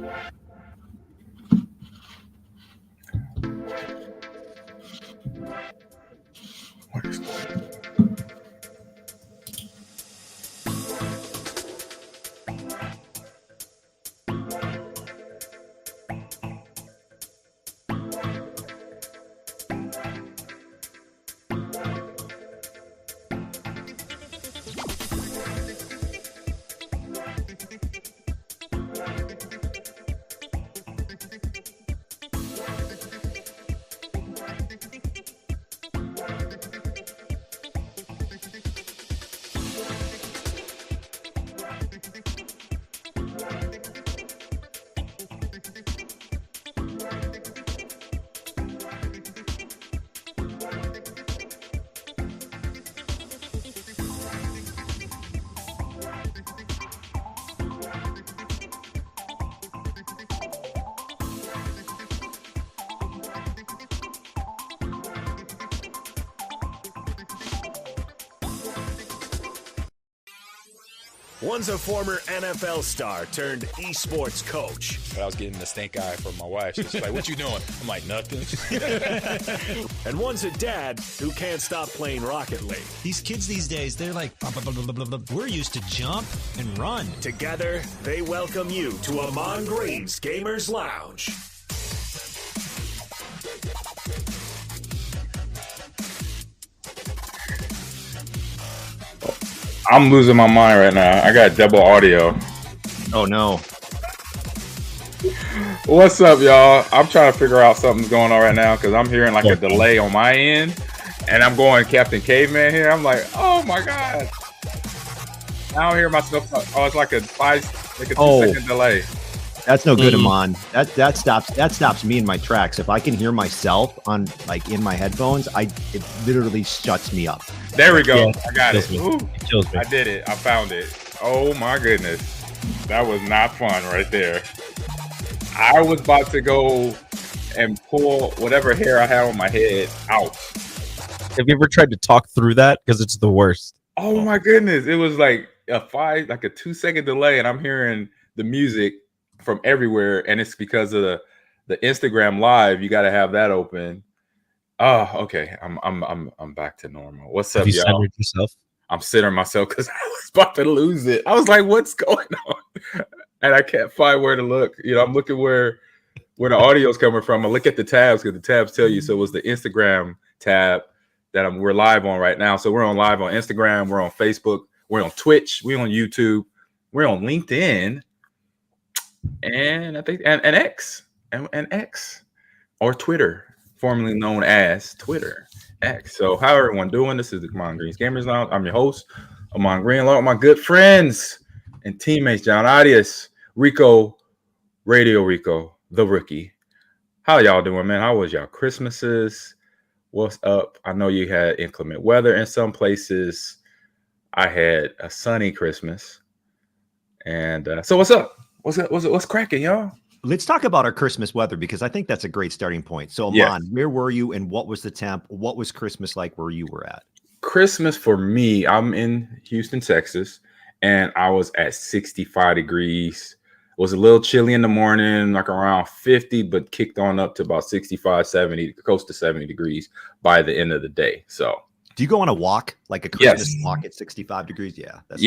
What is that? One's a former NFL star turned esports coach. But I was getting the stink eye from my wife. She's like, "What you doing?" I'm like, "Nothing." And one's a dad who can't stop playing Rocket League. These kids these days, they're like, blah, blah, blah, blah, blah, blah. We're used to jump and run. Together, they welcome you to Ahman Green's Gamers Lounge. I'm losing my mind right now. I got double audio. Oh no. What's up, y'all? I'm trying to figure out something's going on right now because I'm hearing like a delay on my end, and I'm going Captain Caveman here. I'm like, oh my god! I don't hear myself. Oh, it's like a 2-second delay. That's no good, Ahman. That stops me in my tracks. If I can hear myself on in my headphones, it literally shuts me up. There we go. Yeah, I got it. It kills me. I did it. I found it. Oh my goodness. That was not fun right there. I was about to go and pull whatever hair I had on my head out. Have you ever tried to talk through that? Because it's the worst. Oh my goodness. It was like a 2-second delay, and I'm hearing the music from everywhere, and it's because of the Instagram live. You got to have that open. Oh, okay. I'm back to normal. What's up, Have you y'all? centered yourself? I'm centering myself because I was about to lose it. I was like, "What's going on?" And I can't find where to look. I'm looking where the audio's coming from. I look at the tabs because the tabs tell you. So it was the Instagram tab that we're live on right now. So we're on live on Instagram. We're on Facebook. We're on Twitch. We're on YouTube. We're on LinkedIn. And I think and X and X or Twitter, formerly known as Twitter X. So how everyone doing? This is the Ahman Green's Gamers Lounge. I'm your host, Ahman Green, along with my good friends and teammates, John Adias, Rico, Radio Rico, the rookie. How y'all doing, man? How was y'all Christmases? What's up? I know you had inclement weather in some places. I had a sunny Christmas. And so what's up? What's cracking, y'all? Let's talk about our Christmas weather because I think that's a great starting point. So, Ahman, where were you and what was the temp? What was Christmas like where you were at? Christmas for me, I'm in Houston, Texas, and I was at 65 degrees. It was a little chilly in the morning, like around 50, but kicked on up to about 65, 70, close to 70 degrees by the end of the day. So, do you go on a walk, like a Christmas walk at 65 degrees? Yeah. That's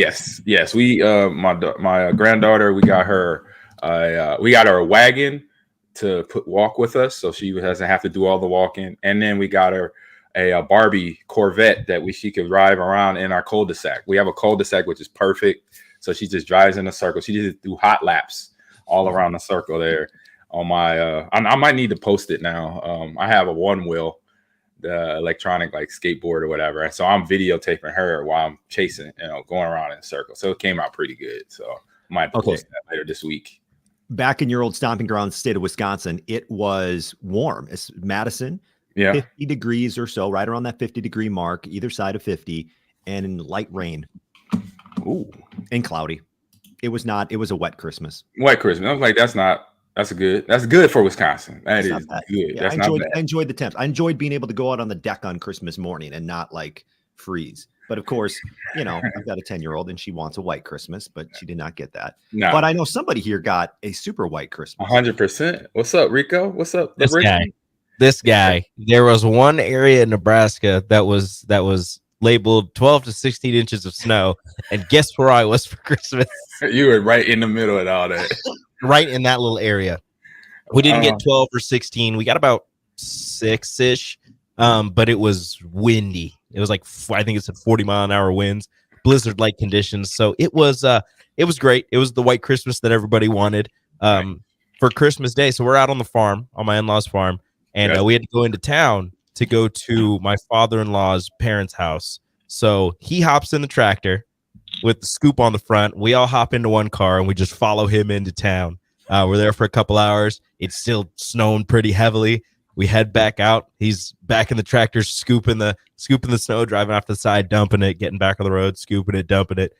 yes. We, my granddaughter, we got her a wagon to walk with us, so she doesn't have to do all the walking. And then we got her a Barbie Corvette that she could drive around in our cul-de-sac. We have a cul-de-sac which is perfect, so she just drives in a circle. She just do hot laps all around the circle there. On my, I might need to post it now. I have a one wheel, the electronic skateboard or whatever, and so I'm videotaping her while I'm chasing, going around in a circle. So it came out pretty good. So I might have to post that later this week. Back in your old stomping ground, state of Wisconsin, it was warm. It's Madison, 50 degrees or so, right around that 50-degree mark, either side of 50, and in light rain. Ooh, and cloudy. It was a wet Christmas. Wet Christmas. I was like, that's good for Wisconsin. That is good. Yeah, I enjoyed the temps. I enjoyed being able to go out on the deck on Christmas morning and not freeze. But of course, I've got a 10-year-old and she wants a white Christmas, but she did not get that. No. But I know somebody here got a super white Christmas. 100%. What's up, Rico? What's up? This guy. There was one area in Nebraska that was labeled 12 to 16 inches of snow, and guess where I was for Christmas? You were right in the middle of all that. Right in that little area. We didn't get 12 or 16. We got about 6-ish, but it was windy. It was like, I think it said 40-mile-an-hour winds, blizzard-like conditions. So it was great. It was the white Christmas that everybody wanted for Christmas Day. So we're out on the farm, on my in-laws' farm, and we had to go into town to go to my father-in-law's parents' house. So he hops in the tractor with the scoop on the front. We all hop into one car, and we just follow him into town. We're there for a couple hours. It's still snowing pretty heavily. We head back out. He's back in the tractor, scooping the snow, driving off the side, dumping it, getting back on the road, scooping it, dumping it.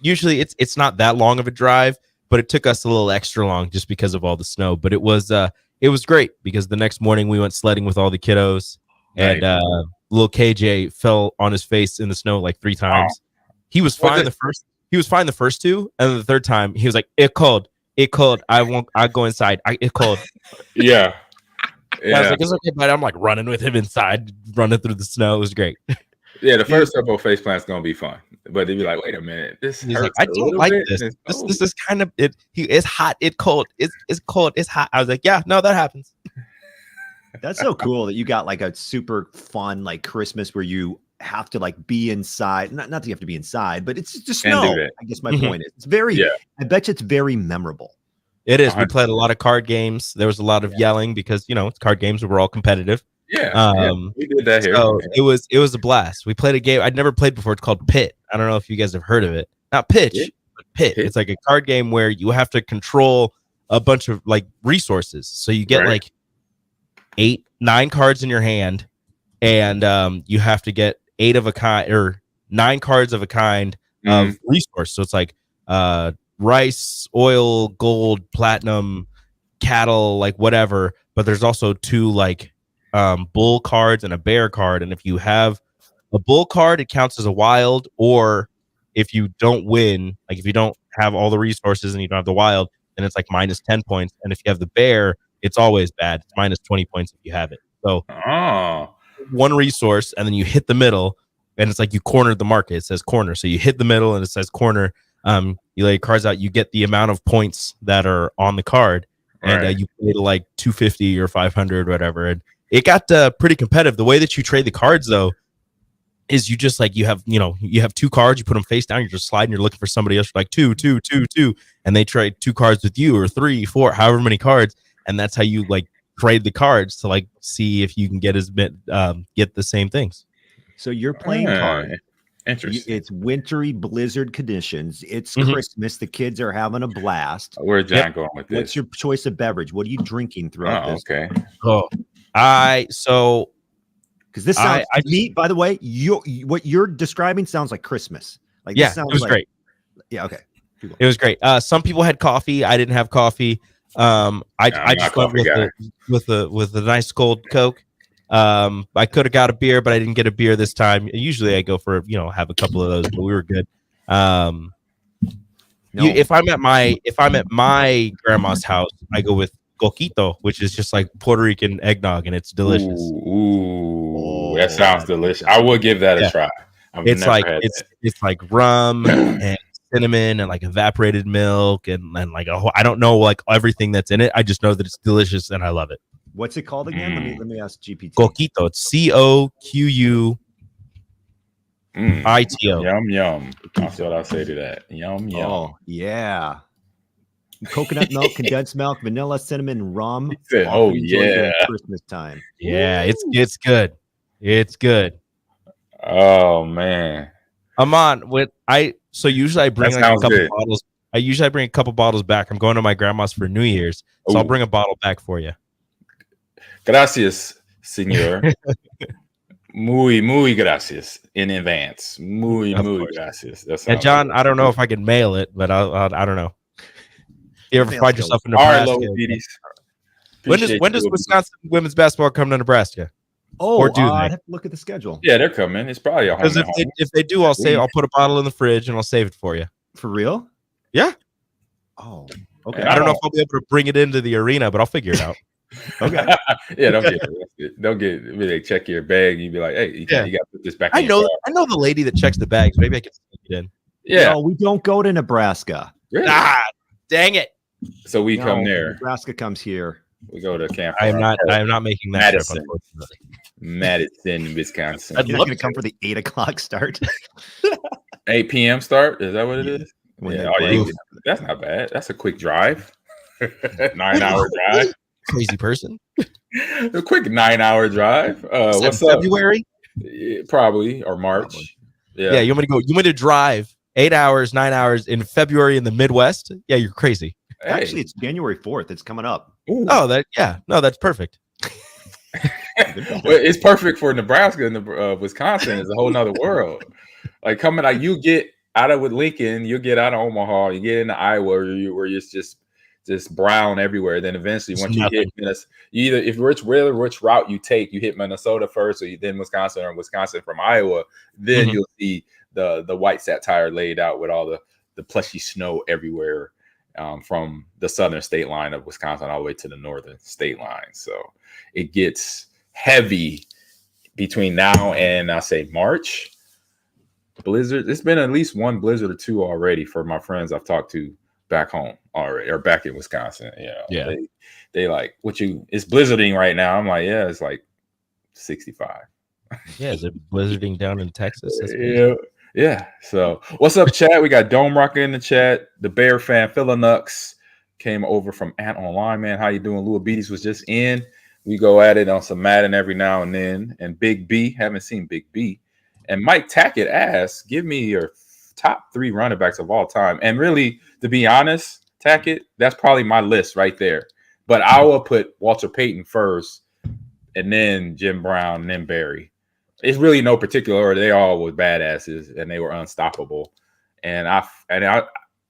Usually it's not that long of a drive, but it took us a little extra long just because of all the snow. But it was great because the next morning we went sledding with all the kiddos, and little KJ fell on his face in the snow like 3 times. He was fine the first 2, and then the third time he was like, "It cold. I go inside. It cold." Yeah. I was like, "It's okay," but I'm like running with him inside, running through the snow. It was great. Yeah, the first couple of face plants gonna be fun, but they'd be like, "Wait a minute, this hurts like, I don't like this. This is kind of it. It's hot. It's cold. It's cold. It's hot." I was like, "Yeah, no, that happens." That's so cool that you got like a super fun like Christmas where you have to like be inside. Not that you have to be inside, but it's just snow. I guess my point is it's very. Yeah. I bet you it's very memorable. It is. We played a lot of card games. There was a lot of yelling because it's card games. We're all competitive. Yeah, we did that here. So it was a blast. We played a game I'd never played before. It's called Pit. I don't know if you guys have heard of it. Not Pitch, but Pit. It's like a card game where you have to control a bunch of like resources. So you get like 8-9 cards in your hand, and you have to get 8 of a kind or 9 cards of a kind of resource. So it's like rice, oil, gold, platinum, cattle, like whatever. But there's also 2 like bull cards and a bear card. And if you have a bull card, it counts as a wild. Or if you don't win, like if you don't have all the resources and you don't have the wild, then it's like minus 10 points. And if you have the bear, it's always bad. It's minus 20 points if you have it. So 1 resource, and then you hit the middle, and it's like you cornered the market. It says corner. So you hit the middle and it says corner. You lay cards out, you get the amount of points that are on the card, and you play to like 250 or 500 or whatever. And it got pretty competitive. The way that you trade the cards, though, is you just like you have 2 cards, you put them face down, you're just sliding, you're looking for somebody else, you're like 2, 2, 2, 2, and they trade 2 cards with you, or 3, 4, however many cards, and that's how you like trade the cards to like see if you can get get the same things. So you're playing card. Interesting. It's wintry blizzard conditions. It's Christmas. The kids are having a blast. Where's John going with this? What's your choice of beverage? What are you drinking throughout this? Okay. Because this sounds by the way, what you're describing sounds like Christmas. Like this sounds it was great. Yeah, okay. It was great. Some people had coffee. I didn't have coffee. I just went with a nice cold Coke. I could have got a beer, but I didn't get a beer this time. Usually I go for have a couple of those, but we were good. If I'm at my grandma's house, I go with coquito, which is just like Puerto Rican eggnog, and it's delicious. Ooh, that sounds delicious. I will give that a try. It's like rum and cinnamon and like evaporated milk and like I don't know like everything that's in it. I just know that it's delicious and I love it. What's it called again? Let me ask GPT. Coquito. It's COQUITO. Yum yum. That's what I say to that. Yum yum. Oh yeah. Coconut milk, condensed milk, vanilla, cinnamon, rum. Oh yeah. Christmas time. Yeah, it's good. It's good. Oh man. Ahman, so usually I bring like a couple bottles. I usually bring a couple bottles back. I'm going to my grandma's for New Year's, so I'll bring a bottle back for you. Gracias, señor. Muy gracias in advance. Muy gracias. And John, I don't know if I can mail it, but I don't know. You ever find yourself in Nebraska? When does Wisconsin women's basketball come to Nebraska? Oh, Or do I'd they? have to look at the schedule. Yeah, they're coming. It's probably a home Because and home. if they do, I'll put a bottle in the fridge and I'll save it for you. For real? Yeah. Oh, okay. I don't know if I'll be able to bring it into the arena, but I'll figure it out. Okay. Yeah, don't get really check your bag. You be like, hey, you got to put this back. I in your know car. the lady that checks the bags. Maybe I can sneak it in. Yeah. No, we don't go to Nebraska. Really? Ah, dang it. So we come there. Nebraska comes here. We go to camp. I am not making that Madison. trip, unfortunately. Madison, Wisconsin. I'd You're love going to come for the 8 o'clock start. 8 p.m. start. Is that what it is? When Yeah. they Oh, play. yeah. That's not bad. That's a quick drive. 9-hour drive. Crazy person. A quick 9-hour drive. What's up? February? Yeah, probably or March. Probably. Yeah. You want me to drive 8 hours, 9 hours in February in the Midwest? Yeah, you're crazy. Hey. Actually, it's January 4th. It's coming up. Ooh. Oh, that's perfect. Well, it's perfect for Nebraska and Wisconsin. Is a whole nother world. Like coming out, you get out of with Lincoln, you get out of Omaha, you get into Iowa, where it's just brown everywhere. Then eventually, once you hit Minnesota, you either which route you take, you hit Minnesota first, or then Wisconsin, or Wisconsin from Iowa. Then you'll see the white satire laid out with all the plushy snow everywhere, from the southern state line of Wisconsin all the way to the northern state line. So it gets heavy between now and I say March. Blizzard. It's been at least one blizzard or two already for my friends I've talked to back home already, or back in Wisconsin. Yeah. They like it's blizzarding right now. I'm like, yeah, it's like 65. Yeah, is it blizzarding down in Texas? Yeah. So what's up, chat? We got Dome Rocker in the chat. The Bear fan, Philanux, came over from Ant Online, man. How you doing? Lua Beatties was just in. We go at it on some Madden every now and then. And Big B, haven't seen Big B. And Mike Tackett asks, give me your top 3 running backs of all time. And really, to be honest, Tackett, that's probably my list right there. But I will put Walter Payton first, and then Jim Brown, and then Barry. It's really no particular order. They all were badasses, and they were unstoppable. And I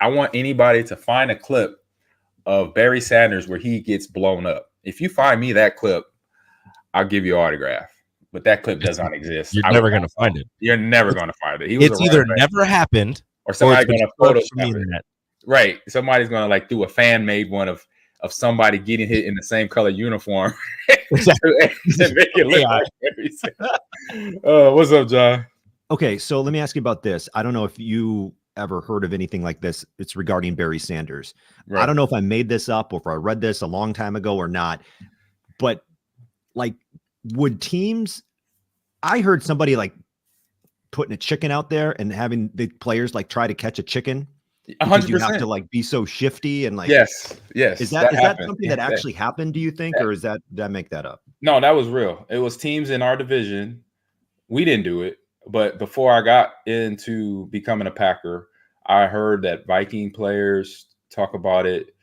want anybody to find a clip of Barry Sanders where he gets blown up. If you find me that clip, I'll give you an autograph. But that clip does not exist. You're never going to find it. You're never going to find it. It's either never happened or somebody's going to Photoshop it. Right. Somebody's going to like do a fan made one of somebody getting hit in the same color uniform. Exactly. To make it look like what's up, John? Okay, so let me ask you about this. I don't know if you ever heard of anything like this. It's regarding Barry Sanders. Right. I don't know if I made this up or if I read this a long time ago or not, but like, would teams, I heard somebody like putting a chicken out there and having the players like try to catch a chicken. 100%. You have to like be so shifty and like, yes. Is that something that actually happened, do you think? Or did I make that up? No, that was real. It was teams in our division. We didn't do it. But before I got into becoming a Packer, I heard that Viking players talk about it.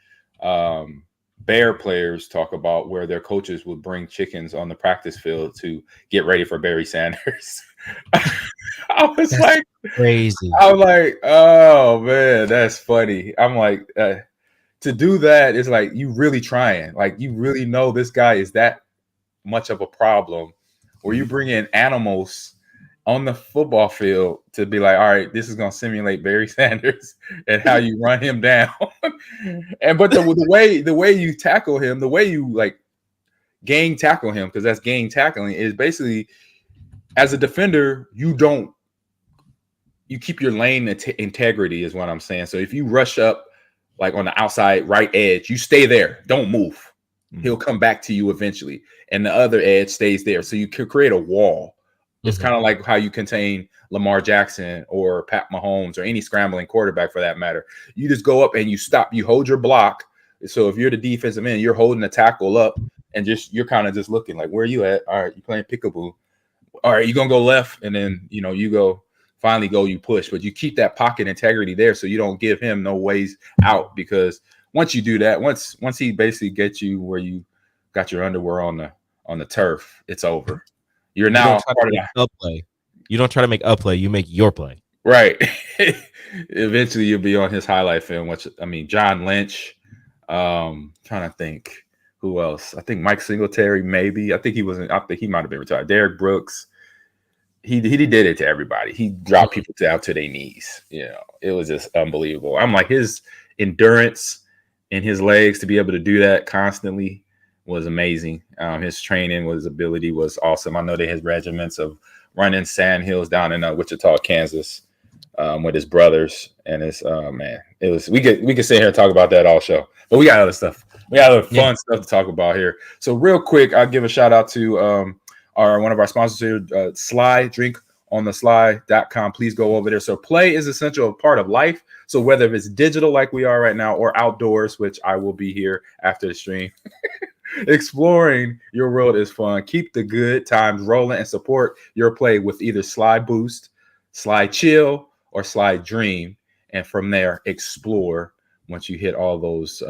Bear players talk about where their coaches would bring chickens on the practice field to get ready for Barry Sanders. I was like, crazy. I was like, oh man, that's funny. I'm like, to do that is like you really trying. Like you really know this guy is that much of a problem. Where you bring in animals on the football field to be like, all right, this is going to simulate Barry Sanders and how you run him down. But the way you tackle him, the way you like gang tackle him, because that's gang tackling, is basically as a defender, you keep your lane integrity is what I'm saying. So if you rush up like on the outside right edge, you stay there. Don't move. Mm-hmm. He'll come back to you eventually. And the other edge stays there. So you can create a wall. It's kind of like how you contain Lamar Jackson or Pat Mahomes or any scrambling quarterback for that matter. You just go up and you stop. You hold your block. So if you're the defensive end, you're holding the tackle up and you're kind of just looking like, where are you at? All right, you're playing peekaboo. All right, you're going to go left. And then, you push. But you keep that pocket integrity there so you don't give him no ways out. Because once you do that, once he basically gets you where you got your underwear on the turf, it's over. You're now part of that play. You don't try to make a play. You make your play. Right. Eventually, you'll be on his highlight film. John Lynch. Trying to think Who else? I think Mike Singletary, maybe. I think he might have been retired. Derek Brooks. He did it to everybody. He dropped people down to their knees. You know, it was just unbelievable. I'm like, his endurance in his legs to be able to do that constantly was amazing. His training, his ability was awesome. I know they had regiments of running sand hills down in Wichita, Kansas, with his brothers and his man. It was we could sit here and talk about that all show, but we got other stuff. We got other fun stuff to talk about here. So real quick, I'll give a shout out to one of our sponsors here, Sly. Drink on the sly.com. Please go over there. So play is essential a part of life. So whether it's digital like we are right now or outdoors, which I will be here after the stream, exploring your world is fun. Keep the good times rolling and support your play with either Sly Boost, Sly Chill, or Sly Dream. And from there, explore once you hit all those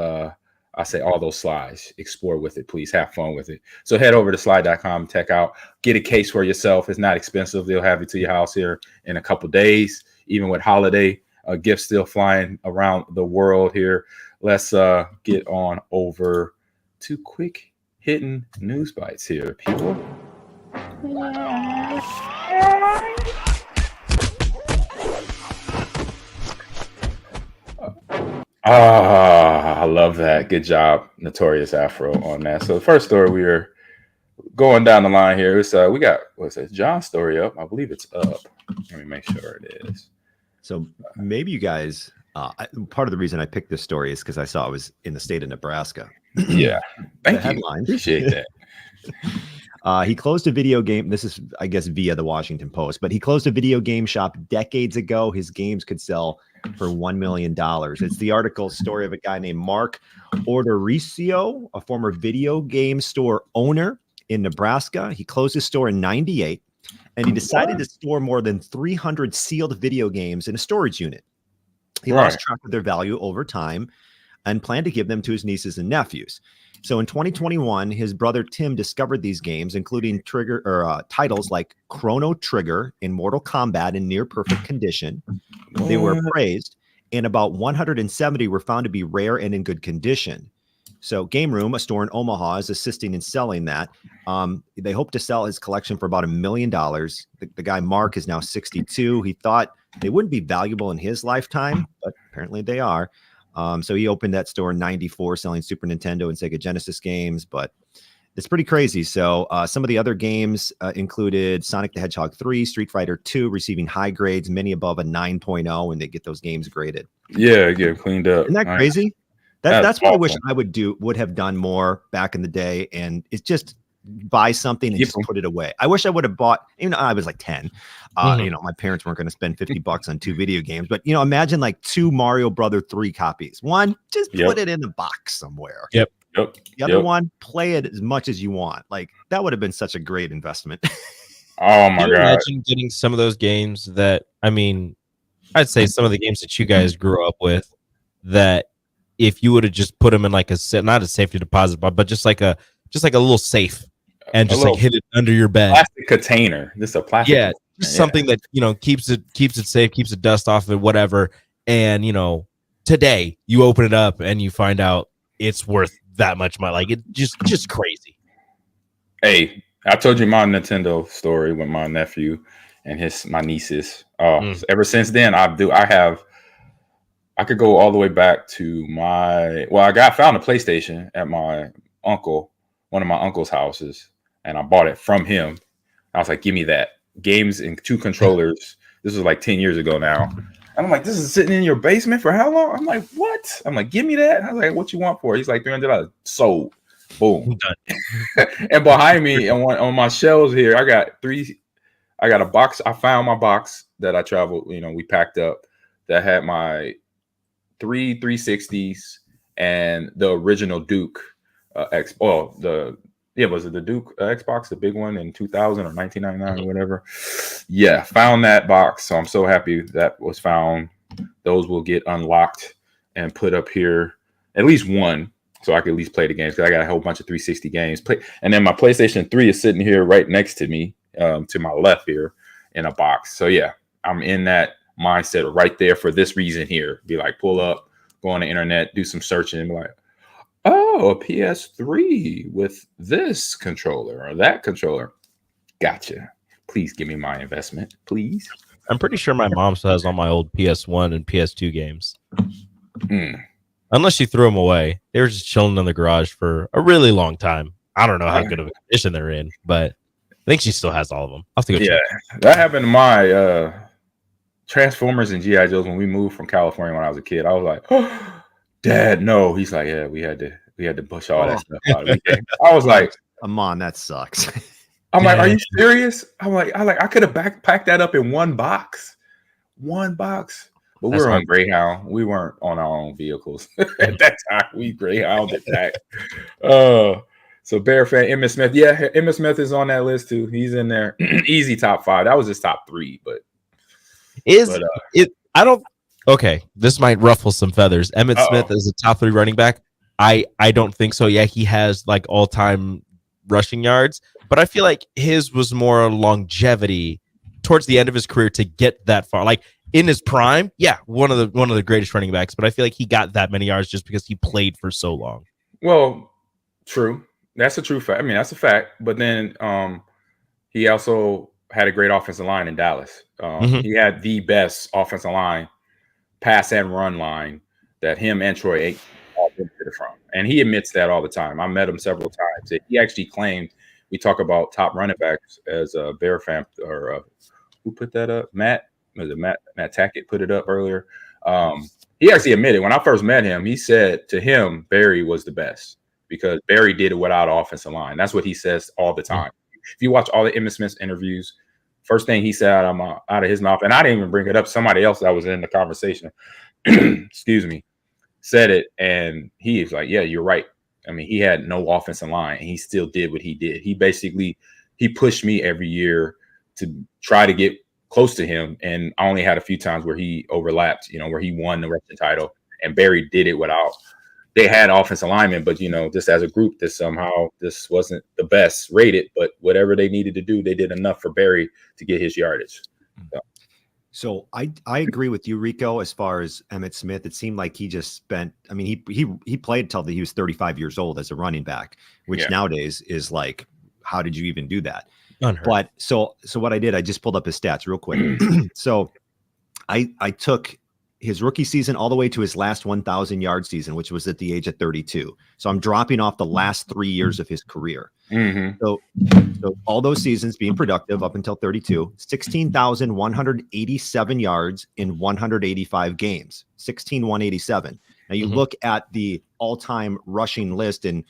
all those slides. Explore with it, please. Have fun with it. So head over to sly.com, check out, get a case for yourself. It's not expensive. They'll have it to your house here in a couple days, even with holiday gifts still flying around the world here. Let's get on over to quick hitting news bites here, people. I love that. Good job, Notorious Afro, on that. So the first story we are going down the line here is we got John's story up. I believe it's up. Let me make sure it is. So maybe you guys, part of the reason I picked this story is because I saw it was in the state of Nebraska. Yeah, thank you. Headline. Appreciate that. He closed a video game. This is, I guess, via the Washington Post, but he closed a video game shop decades ago. His games could sell for $1 million. It's the article story of a guy named Mark Ordericio, a former video game store owner in Nebraska. He closed his store in 98, and he decided to store more than 300 sealed video games in a storage unit. He lost track of their value over time and planned to give them to his nieces and nephews. So in 2021, his brother Tim discovered these games, including titles like Chrono Trigger in Mortal Kombat in near perfect condition. They were praised, and about 170 were found to be rare and in good condition. So Game Room, a store in Omaha, is assisting in selling that. They hope to sell his collection for about $1 million. The guy Mark is now 62. He thought they wouldn't be valuable in his lifetime, but apparently they are. So he opened that store in 94, selling Super Nintendo and Sega Genesis games, but it's pretty crazy. So some of the other games included Sonic the Hedgehog 3, Street Fighter 2, receiving high grades, many above a 9.0 when they get those games graded. Yeah, get cleaned up. Isn't that crazy? That's what I wish I would have done more back in the day. And it's just buy something and just put it away. I wish I would have bought, even though I was like 10. You know, my parents weren't going to spend $50 on 2 video games, but you know, imagine like 2 Mario Brother 3 copies. One, just put it in the box somewhere. Yep. The other one, play it as much as you want. Like that would have been such a great investment. Oh my God. Imagine getting some of those games that, I mean, I'd say some of the games that you guys grew up with that if you would have just put them in like not a safety deposit, but just like a little safe and just like hit it under your bed. Plastic container. This is a plastic. Yeah. Just something that, you know, keeps it safe, keeps the dust off of it, whatever. And, you know, today you open it up and you find out it's worth that much money. Like it just crazy. Hey, I told you my Nintendo story with my nephew and my nieces. Ever since then, I could go all the way back to I found a PlayStation at one of my uncle's houses, and I bought it from him. I was like, give me that. Games and 2 controllers. This was like 10 years ago now. And I'm like, this is sitting in your basement for how long? I'm like, what? I'm like, give me that. I was like, what you want for it? He's like, $300. Sold. Boom. And behind me on my shelves here, I got a box. I found my box that I traveled, you know, we packed up that had my 3 360s and the original Duke was it the Duke Xbox, the big one in 2000 or 1999 or whatever? Yeah, found that box. So I'm so happy that was found. Those will get unlocked and put up here, at least one, so I can at least play the games, because I got a whole bunch of 360 games. And then my PlayStation 3 is sitting here right next to me, to my left here in a box. So yeah, I'm in that mindset right there for this reason here. Be like, pull up, go on the internet, do some searching, and be like, Oh, a PS3 with this controller or that controller. Gotcha. Please give me my investment, please. I'm pretty sure my mom still has all my old PS1 and PS2 games. Unless she threw them away. They were just chilling in the garage for a really long time. I don't know how good of a condition they're in, but I think she still has all of them. I'll have to go check. That happened to my Transformers and G.I. Joes when we moved from California when I was a kid. I was like, oh, Dad, no. He's like, yeah, we had to push all that stuff out of the game. I was like, Ahman, that sucks. I'm like, are you serious? I could have packed that up in one box. But we were on Greyhound. We weren't on our own vehicles at that time. We Greyhounded back. So Bear fan Emmitt Smith. Yeah, Emmitt Smith is on that list too. He's in there. Easy top 5. That was his top 3, but I don't. Okay, this might ruffle some feathers. Emmitt Smith is a top 3 running back. I don't think so. Yeah, he has like all-time rushing yards, but I feel like his was more longevity towards the end of his career to get that far. Like in his prime, yeah, one of the greatest running backs, but I feel like he got that many yards just because he played for so long. Well, true. That's a true fact. I mean, that's a fact. But then he also had a great offensive line in Dallas. He had the best offensive line, pass and run line that him and Troy Aikman all benefited from. And he admits that all the time. I met him several times. He actually claimed, we talk about top running backs as a Bear fan, or who put that up? Matt Tackett put it up earlier. He actually admitted, when I first met him, he said to him, Barry was the best because Barry did it without offensive line. That's what he says all the time. If you watch all the Emmitt Smith interviews, first thing he said out of his mouth, and I didn't even bring it up, somebody else that was in the conversation, excuse me, said it, and he was like, yeah, you're right. I mean, he had no offensive line, and he still did what he did. He pushed me every year to try to get close to him, and I only had a few times where he overlapped, where he won the rushing title, and Barry did it without. They had offensive linemen, but just as a group, this wasn't the best rated, but whatever they needed to do, they did enough for Barry to get his yardage. So I agree with you, Rico, as far as Emmitt Smith. It seemed like he just spent, I mean, he played till he was 35 years old as a running back, which nowadays is like, how did you even do that? Unheard. But so what I did, I just pulled up his stats real quick. So I took his rookie season all the way to his last 1,000 yard season, which was at the age of 32. So I'm dropping off the last 3 years of his career. So all those seasons being productive up until 32, 16,187 yards in 185 games, 16,187. Now you look at the all-time rushing list, and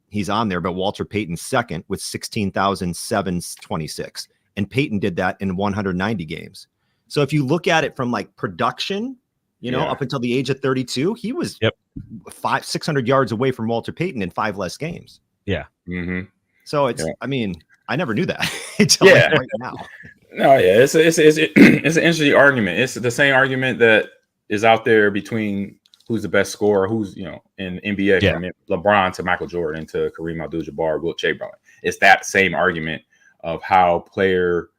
he's on there, but Walter Payton's second with 16,726. And Payton did that in 190 games. So if you look at it from like production, up until the age of 32, he was 600 yards away from Walter Payton in 5 less games. Yeah. So it's, I mean, I never knew that until right now. No, yeah, it's an interesting argument. It's the same argument that is out there between who's the best scorer, who's in NBA from LeBron to Michael Jordan to Kareem Abdul-Jabbar, Wilt Chamberlain. It's that same argument of how player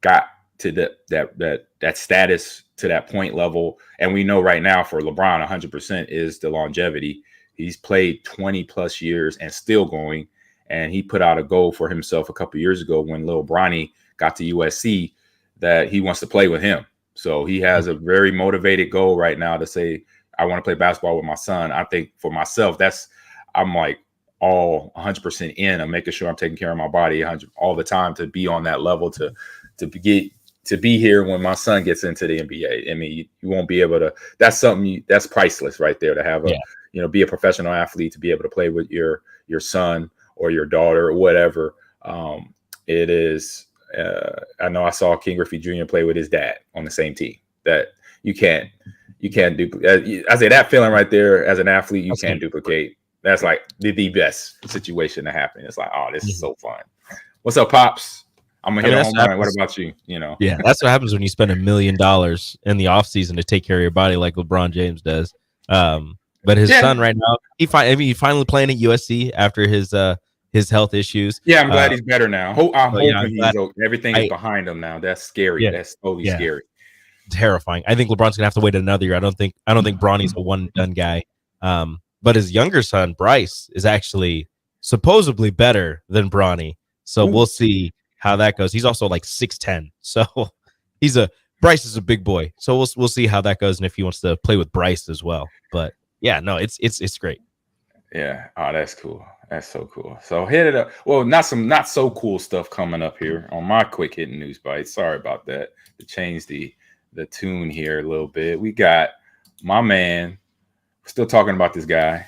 got to that status, to that point level. And we know right now for LeBron, 100% is the longevity. He's played 20 plus years and still going. And he put out a goal for himself a couple years ago when Lil Bronny got to USC that he wants to play with him. So he has a very motivated goal right now to say, I want to play basketball with my son. I think for myself, I'm like all 100% in. I'm making sure I'm taking care of my body all the time to be on that level, to be here when my son gets into the NBA. I mean, you won't be able to. That's something that's priceless right there, to have be a professional athlete, to be able to play with your son or your daughter or whatever. It is. I know I saw King Griffey Jr. play with his dad on the same team. That you can't duplicate. I say that feeling right there as an athlete, you can't duplicate. That's like the best situation to happen. It's like, oh, this is so fun. What's up, Pops? I'm gonna hit a home run. What about you? Yeah, that's what happens when you spend $1 million in the offseason to take care of your body, like LeBron James does. But his son right now, he's finally playing at USC after his health issues. Yeah, I'm glad he's better now. I'm hoping everything is behind him now. That's scary. Yeah, that's totally scary. Terrifying. I think LeBron's gonna have to wait another year. I don't think Bronny's a one and done guy. but his younger son Bryce is actually supposedly better than Bronny. So we'll see how that goes. He's also like 6'10", so Bryce is a big boy. So we'll see how that goes and if he wants to play with Bryce as well. But yeah, no, it's great. Yeah. Oh, that's cool. That's so cool. So hit it up. Well, not so cool stuff coming up here on my quick hitting news bite. Sorry about that. To change the tune here a little bit. We got my man. We're still talking about this guy.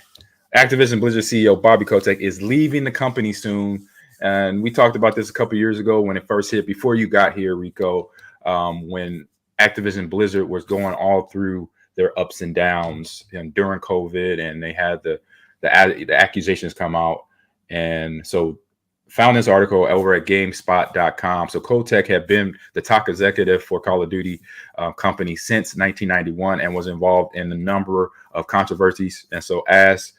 Activision Blizzard CEO Bobby Kotick is leaving the company soon. And we talked about this a couple years ago when it first hit, before you got here, Rico, when Activision Blizzard was going all through their ups and downs and during COVID, and they had the accusations come out. And so found this article over at GameSpot.com. So Kotick had been the top executive for Call of Duty company since 1991 and was involved in a number of controversies. And so as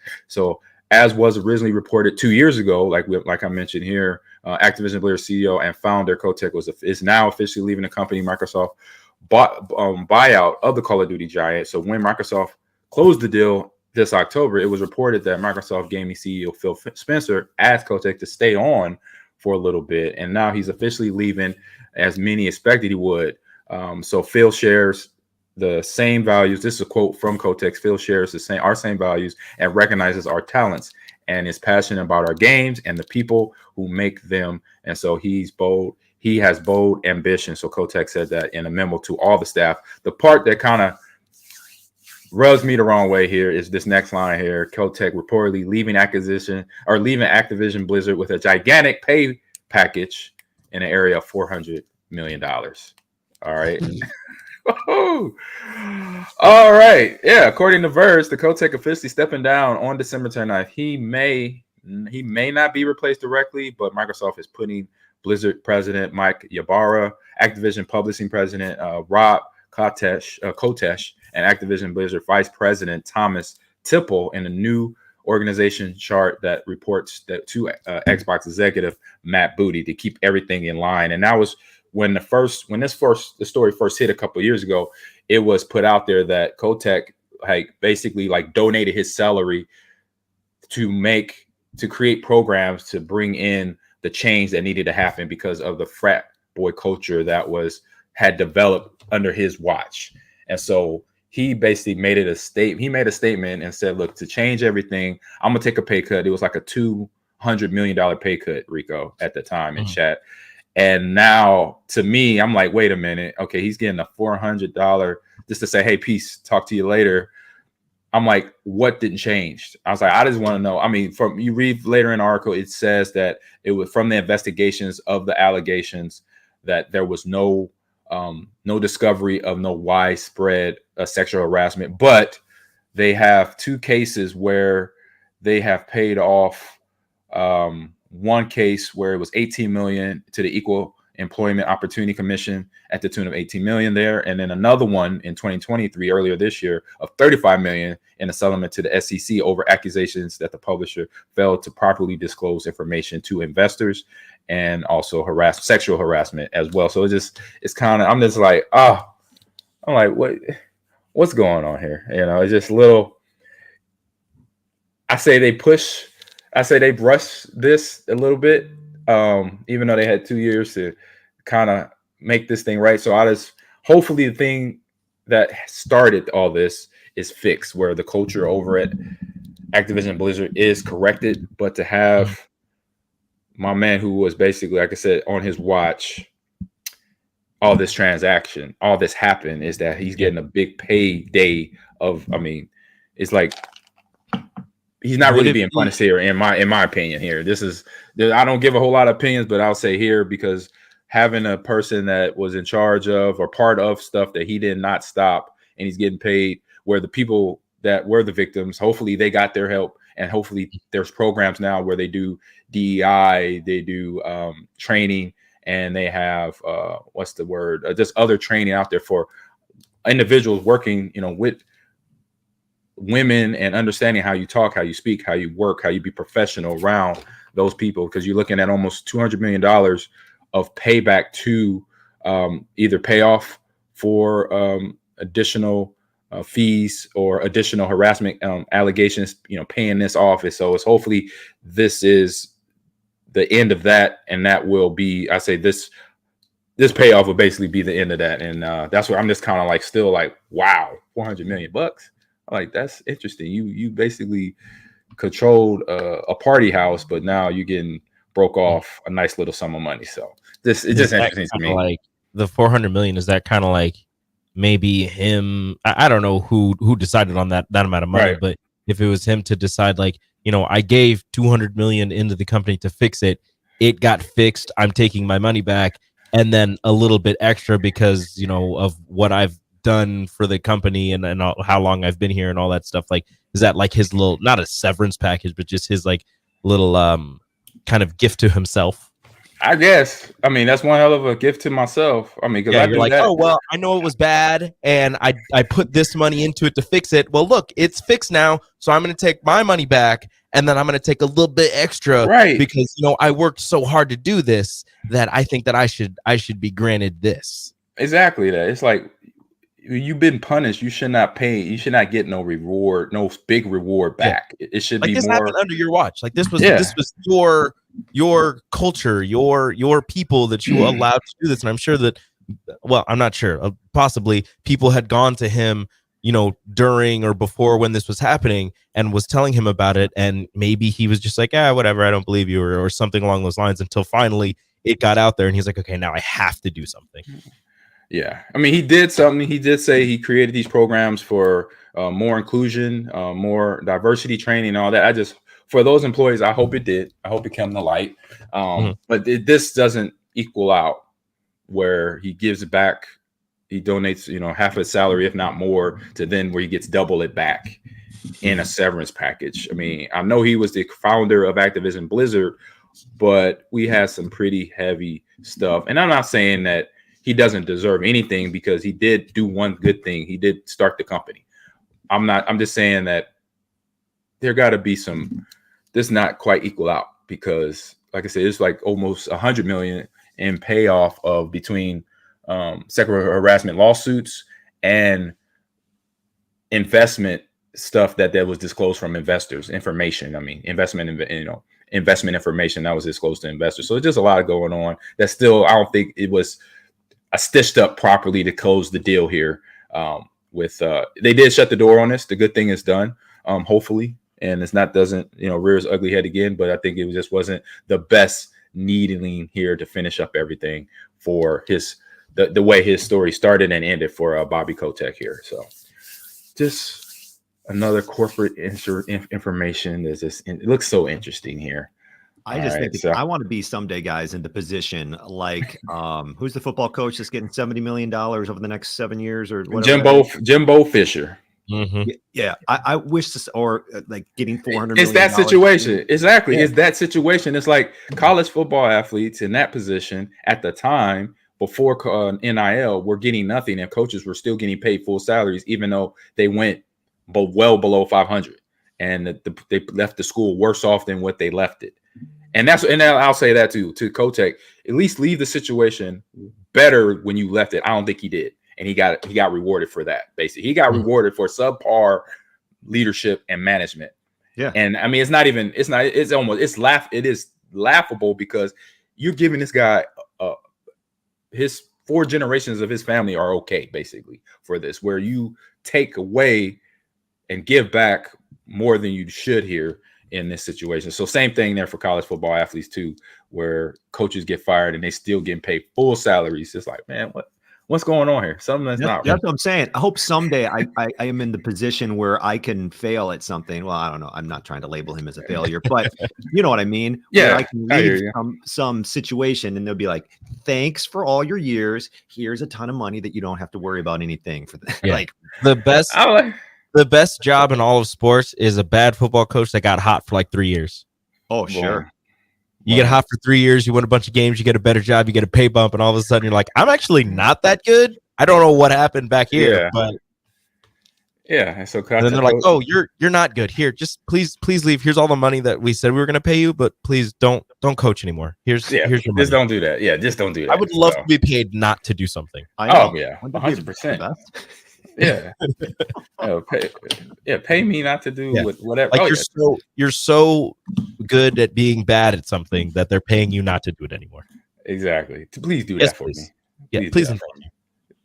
was originally reported 2 years ago, like I mentioned here, Activision Blizzard CEO and founder Kotick is now officially leaving the company. Microsoft buyout of the Call of Duty giant. So when Microsoft closed the deal this October, it was reported that Microsoft Gaming CEO Phil Spencer asked Kotick to stay on for a little bit, and now he's officially leaving, as many expected he would. So Phil shares the same values. This is a quote from Kotick. Phil shares our same values and recognizes our talents and is passionate about our games and the people who make them. And so he's bold. He has bold ambition. So Kotick said that in a memo to all the staff. The part that kind of rubs me the wrong way here is this next line here. Kotick reportedly leaving Activision Blizzard with a gigantic pay package in an area of $400 million. All right. All right. Yeah. According to Verge, the Kotick officially stepping down on December 29th. He may not be replaced directly, but Microsoft is putting Blizzard president Mike Ybarra, Activision publishing president Rob Kotesh, and Activision Blizzard vice president Thomas Tipple in a new organization chart that reports that to Xbox executive Matt Booty to keep everything in line. And that was when the story first hit a couple of years ago. It was put out there that Kotick basically donated his salary to create programs to bring in the change that needed to happen because of the frat boy culture that had developed under his watch. And so he basically made a statement and said, look, to change everything, I'm gonna take a pay cut. It was like a $200 million pay cut, Rico, at the time in chat. And now to me, I'm like, wait a minute. Okay, he's getting a $400 just to say, hey, peace, talk to you later. I'm like, what didn't change? I was like, I just want to know. I mean, you read later in the article, it says that it was from the investigations of the allegations that there was no discovery of no widespread sexual harassment, but they have two cases where they have paid off. One case where it was $18 million to the Equal Employment Opportunity Commission at the tune of $18 million there, and then another one in 2023 earlier this year of $35 million in a settlement to the SEC over accusations that the publisher failed to properly disclose information to investors and also sexual harassment as well. So it's kind of, I'm just like, I'm like, what's going on here? You know, it's just little. I say they brush this a little bit, even though they had 2 years to kind of make this thing right. So hopefully the thing that started all this is fixed, where the culture over at Activision Blizzard is corrected. But to have my man, who was basically, like I said, on his watch, all this happened, is that he's getting a big payday it's like he's not really being punished here, in my opinion. Here, I don't give a whole lot of opinions, but I'll say here, because having a person that was in charge of or part of stuff that he did not stop, and he's getting paid, where the people that were the victims, hopefully they got their help, and hopefully there's programs now where they do DEI, they do training, and they have just other training out there for individuals working, with women, and understanding how you talk, how you speak, how you work, how you be professional around those people, because you're looking at almost $200 million of payback to either pay off for additional fees or additional harassment allegations, paying this off. So it's hopefully this is the end of that, and that will be, I say this payoff will basically be the end of that. And that's where I'm just kind of like still like, wow, $400 million. Like, that's interesting. You basically controlled a party house, but now you're getting broke off a nice little sum of money. So it's just interesting to me. Like the 400 million, is that kind of like maybe him? I don't know who decided on that amount of money, right. But if it was him to decide, like, I gave 200 million into the company to fix it. It got fixed. I'm taking my money back, and then a little bit extra because of what I've done for the company and how long I've been here and all that stuff. Like, is that like his little, not a severance package, but just his like little kind of gift to himself? I guess. I mean, that's one hell of a gift to myself. I mean, because you're like, oh well, I know it was bad, and I put this money into it to fix it. Well, look, it's fixed now, so I'm going to take my money back, and then I'm going to take a little bit extra, right? Because I worked so hard to do this that I think that I should be granted this. Exactly that. It's like, you've been punished. You should not pay. You should not get no reward, no big reward back. Yeah. It should like be this more happened under your watch. Like this was your culture, your people that you allowed to do this. And I'm sure that, well, I'm not sure. Possibly people had gone to him, during or before when this was happening and was telling him about it. And maybe he was just like, whatever, I don't believe you, or something along those lines, until finally it got out there and he's like, okay, now I have to do something. Yeah. I mean, he did something. He did say he created these programs for more inclusion, more diversity training and all that. For those employees, I hope it did. I hope it came to light. But this doesn't equal out where he gives back. He donates, half his salary, if not more, to then where he gets double it back in a severance package. I mean, I know he was the founder of Activision Blizzard, but we had some pretty heavy stuff. And I'm not saying that he doesn't deserve anything, because he did do one good thing. He did start the company. I'm just saying that there got to be this not quite equal out, because like I said, it's like almost 100 million in payoff of between sexual harassment lawsuits and investment stuff that was disclosed from investors information. I mean, investment information that was disclosed to investors. So it's just a lot going on that still, I don't think it was stitched up properly to close the deal here. They did shut the door on this. The good thing is done, hopefully, and doesn't rear its ugly head again. But I think it just wasn't the best needling here to finish up everything for the way his story started and ended for Bobby Kotick here. So just another corporate information. It looks so interesting here. I just think I want to be someday, guys, in the position like who's the football coach that's getting $70 million over the next 7 years or whatever? Jimbo Fisher. Mm-hmm. Yeah, I wish this, or like getting $400 it's million. That situation. Exactly. Yeah. It's that situation. It's like college football athletes in that position at the time before NIL were getting nothing, and coaches were still getting paid full salaries, even though they went well below 500, and they left the school worse off than what they left it. And I'll say that to Kotick, at least leave the situation better when you left it. I don't think he did. And he got rewarded for that. Basically, he got rewarded for subpar leadership and management. Yeah. And I mean, it is laughable, because you're giving this guy his 4 generations of his family are okay, basically, for this, where you take away and give back more than you should here in this situation. So same thing there for college football athletes too, where coaches get fired and they still getting paid full salaries. It's like, man, what's going on here? Something that's not right. That's what I'm saying. I hope someday I am in the position where I can fail at something. Well, I don't know. I'm not trying to label him as a failure, but you know what I mean? Yeah. Where I can leave some situation and they'll be like, thanks for all your years. Here's a ton of money that you don't have to worry about anything for that. Yeah. Like the best job in all of sports is a bad football coach that got hot for like 3 years. Oh, sure. You get hot for 3 years, you win a bunch of games, you get a better job, you get a pay bump, and all of a sudden you're like, I'm actually not that good. I don't know what happened back here, but yeah. So and then they're like, oh, you're not good. Here, just please leave. Here's all the money that we said we were going to pay you, but please don't coach anymore. Here's your money. Just don't do that. Yeah, just don't do that. I would love to be paid not to do something. Oh yeah, 100%. Yeah. Pay me not to do whatever. Like you're so good at being bad at something that they're paying you not to do it anymore. Exactly. Please do Yes, that for please. me. Yeah, please and thank you.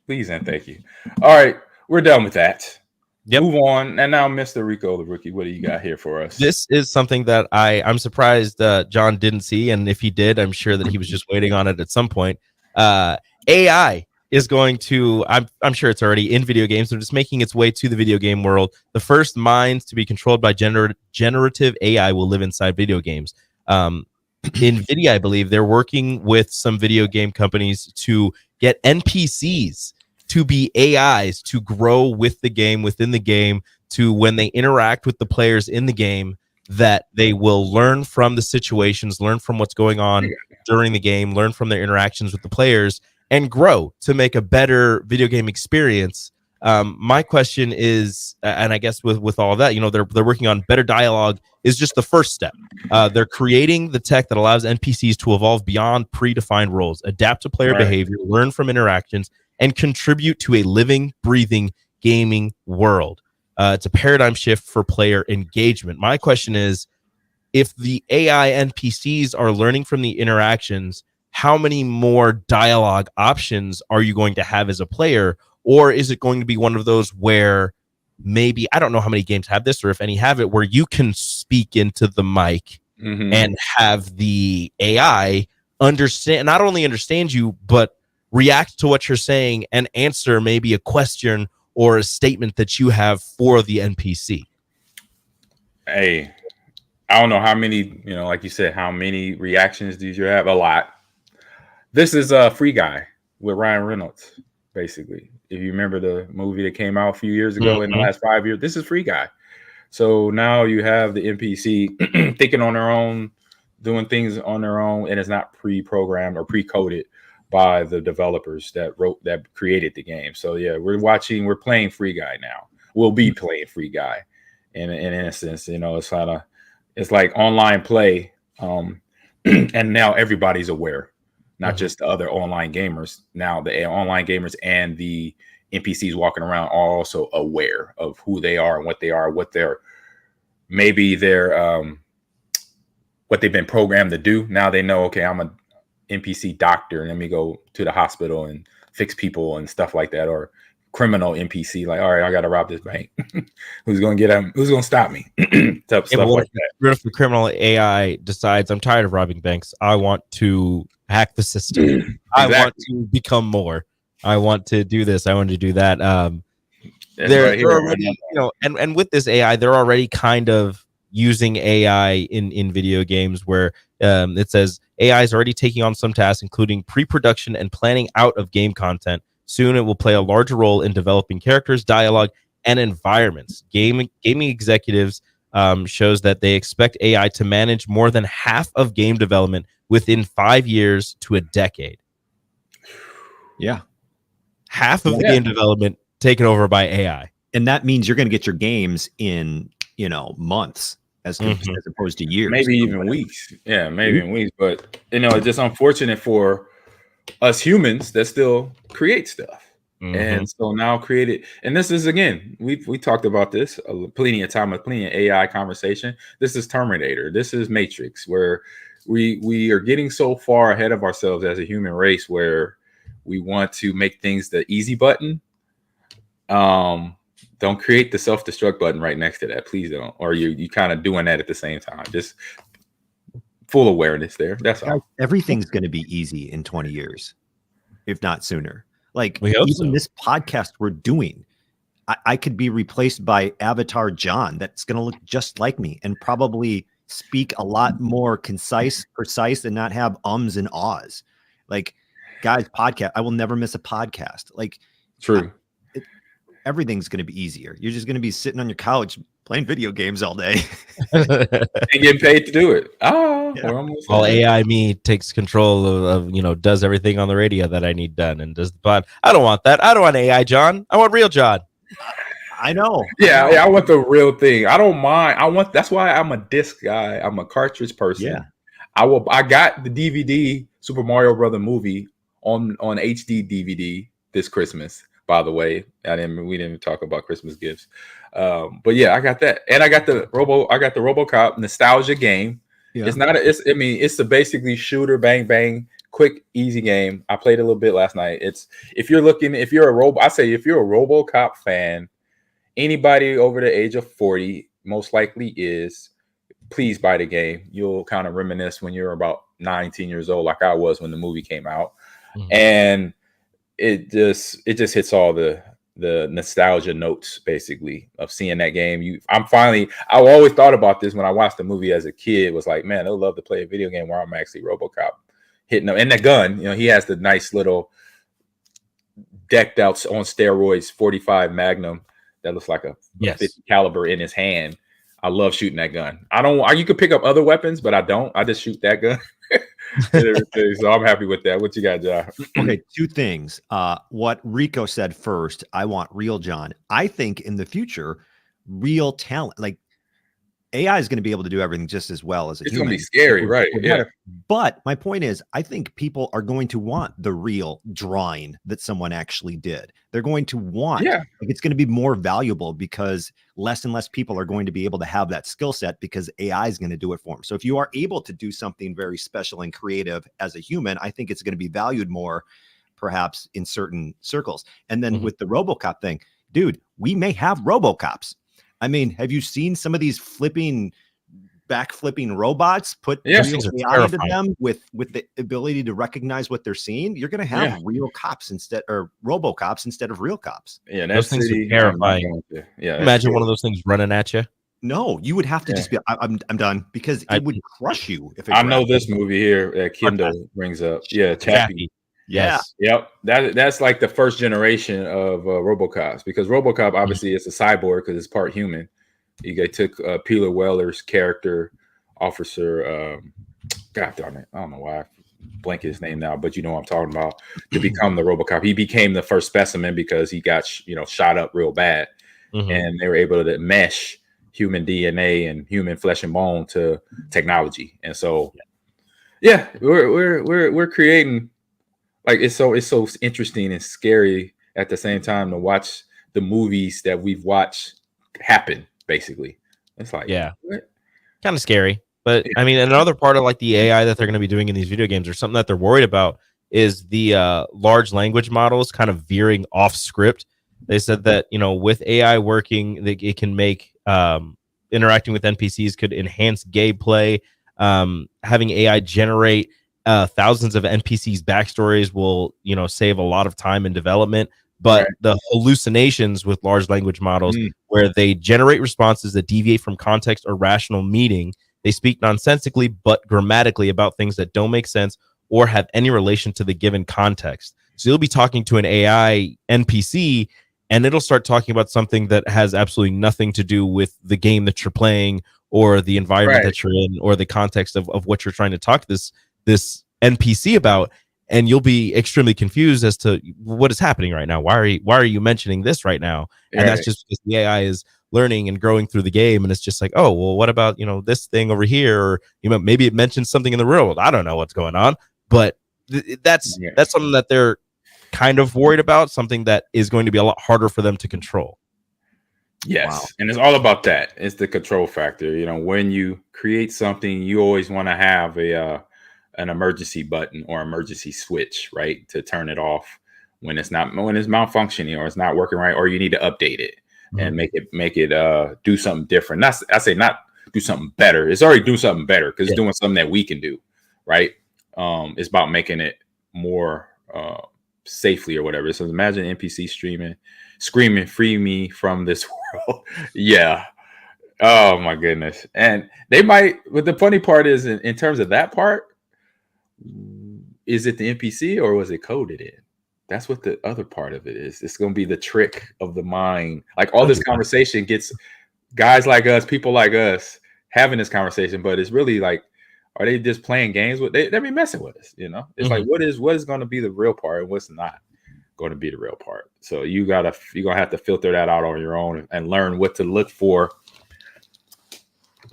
Please and thank you. All right, we're done with that. Yep. Move on. And now, Mr. Rico, the rookie, what do you got here for us? This is something that I'm surprised John didn't see, and if he did, I'm sure that he was just waiting on it at some point. AI is going to, I'm sure it's already in video games, they're just making its way to the video game world. The first minds to be controlled by generative AI will live inside video games. NVIDIA, I believe, they're working with some video game companies to get NPCs to be AIs to grow with the game, within the game, to when they interact with the players in the game, that they will learn from the situations, learn from what's going on during the game, learn from their interactions with the players, and grow to make a better video game experience. My question is, and I guess with all of that, they're working on better dialogue is just the first step. They're creating the tech that allows NPCs to evolve beyond predefined roles, adapt to player behavior, learn from interactions, and contribute to a living, breathing gaming world. It's a paradigm shift for player engagement. My question is, if the AI NPCs are learning from the interactions, how many more dialogue options are you going to have as a player? Or is it going to be one of those where maybe, I don't know how many games have this or if any have it, where you can speak into the mic and have the AI not only understand you, but react to what you're saying and answer maybe a question or a statement that you have for the NPC. Hey, I don't know how many, like you said, how many reactions do you have? A lot. This is a Free Guy with Ryan Reynolds, basically. If you remember the movie that came out a few years ago in the last 5 years, this is Free Guy. So now you have the NPC thinking on their own, doing things on their own, and it's not pre-programmed or pre-coded by the developers that created the game. So yeah, we're playing Free Guy now. We'll be playing Free Guy in a sense. It's like online play, and now everybody's aware, not just the other online gamers. Now the online gamers and the NPCs walking around are also aware of who they are and what they are, what they've been programmed to do. Now they know, okay, I'm a NPC doctor, and let me go to the hospital and fix people and stuff like that. Or criminal NPC, like, all right, I got to rob this bank. Who's going to get him? Who's going to stop me? Stuff like that. If the criminal AI decides, I'm tired of robbing banks, I want to hack the system. Exactly. I want to become more. I want to do this. I want to do that. They're already, and with this AI, they're already kind of using AI in video games where it says AI is already taking on some tasks, including pre-production and planning out of game content. Soon it will play a larger role in developing characters, dialogue, and environments. Gaming executives shows that they expect AI to manage more than half of game development within 5 years to a decade. Yeah. Half of the game development taken over by AI. And that means you're going to get your games in, months as opposed to years. Maybe even weeks. Yeah, maybe in weeks. But, it's just unfortunate for us humans that still create stuff. And so now created, and this is, again, we talked about this plenty of time, plenty of AI conversation. This is Terminator. This is Matrix, where we are getting so far ahead of ourselves as a human race where we want to make things the easy button. Don't create the self-destruct button right next to that. Please don't. Or you kind of doing that at the same time. Just full awareness there. That's all. Everything's going to be easy in 20 years, if not sooner. Like this podcast we're doing, I could be replaced by Avatar John that's going to look just like me and probably speak a lot more precise, and not have ums and ahs. Like, guys, podcast, I will never miss a podcast. Like, true. Everything's going to be easier. You're just going to be sitting on your couch playing video games all day and getting paid to do it. While AI me takes control of does everything on the radio that I need done and does the pod. I don't want that. I don't want AI John. I want real John. I know. Yeah, I want the real thing. I don't mind. That's why I'm a disc guy. I'm a cartridge person. Yeah. I got the DVD Super Mario Brother movie on HD DVD this Christmas. by the way. We didn't talk about Christmas gifts. But yeah, I got that. And I got the RoboCop nostalgia game. Yeah. It's the basically shooter, bang, bang, quick, easy game. I played a little bit last night. If you're a RoboCop fan, anybody over the age of 40 most likely is. Please buy the game. You'll kind of reminisce when you're about 19 years old, like I was when the movie came out. Mm-hmm. And it just hits all the nostalgia notes, basically, of seeing that game. I always thought about this when I watched the movie as a kid, was like, man, I'd love to play a video game where I'm actually RoboCop hitting them. And the gun, he has the nice little decked out on steroids 45 Magnum that looks like a 50 caliber in his hand. I love shooting that gun. You could pick up other weapons, but I don't. I just shoot that gun. So I'm happy with that. What you got, John? Okay, two things. What Rico said first, I want real John. I think in the future, real talent, like AI is going to be able to do everything just as well as a human. It's going to be scary, right? Yeah. But my point is, I think people are going to want the real drawing that someone actually did. They're going to want, it's going to be more valuable because less and less people are going to be able to have that skill set because AI is going to do it for them. So if you are able to do something very special and creative as a human, I think it's going to be valued more, perhaps in certain circles. And then with the RoboCop thing, dude, we may have RoboCops. I mean, have you seen some of these back-flipping robots put real AI into them with the ability to recognize what they're seeing? You're going to have real cops or RoboCops instead of real cops. Yeah, those things are terrifying. Yeah, imagine one of those things running at you. No, you would have to just be. I'm done because it would crush you. If I know this movie here that Kendall brings up. Yeah, Chappie. Yes. Yep. That's like the first generation of RoboCops, because RoboCop obviously is a cyborg because it's part human. They took Peter Weller's character, Officer. God darn it, I don't know why I blank his name now, but you know what I'm talking about. To become the RoboCop, he became the first specimen because he got shot up real bad, and they were able to mesh human DNA and human flesh and bone to technology, and so we're creating. Like it's so interesting and scary at the same time to watch the movies that we've watched happen. Basically, it's like kind of scary. But I mean, another part of like the AI that they're going to be doing in these video games, or something that they're worried about, is the large language models kind of veering off script. They said that with AI working, it can make interacting with NPCs could enhance gameplay. Having AI generate thousands of NPCs backstories will save a lot of time in development, but the hallucinations with large language models where they generate responses that deviate from context or rational meaning, they speak nonsensically but grammatically about things that don't make sense or have any relation to the given context. So you'll be talking to an AI NPC and it'll start talking about something that has absolutely nothing to do with the game that you're playing or the environment that you're in or the context of what you're trying to talk to this NPC about, and you'll be extremely confused as to what is happening right now. Why are you mentioning this right now? And that's just because the AI is learning and growing through the game, and it's just like, oh well, what about this thing over here, or maybe it mentions something in the real world. I don't know what's going on, but that's something that they're kind of worried about, something that is going to be a lot harder for them to control. Yes. Wow. And it's all about that. It's the control factor. When you create something, you always want to have an emergency button or emergency switch, right, to turn it off when it's malfunctioning or it's not working right, or you need to update it and make it do something different. I say not do something better. It's already doing something better because it's doing something that we can do, right? It's about making it more safely or whatever. So imagine NPC screaming, "Free me from this world!" Yeah. Oh my goodness. And they might. But the funny part is, in terms of that part, is it the NPC or was it coded in? That's what the other part of it is. It's going to be the trick of the mind. Like all this conversation gets guys like us, people like us having this conversation, but it's really like, are they just playing games with? They be messing with us, It's like what is going to be the real part and what's not going to be the real part. So you're gonna have to filter that out on your own and learn what to look for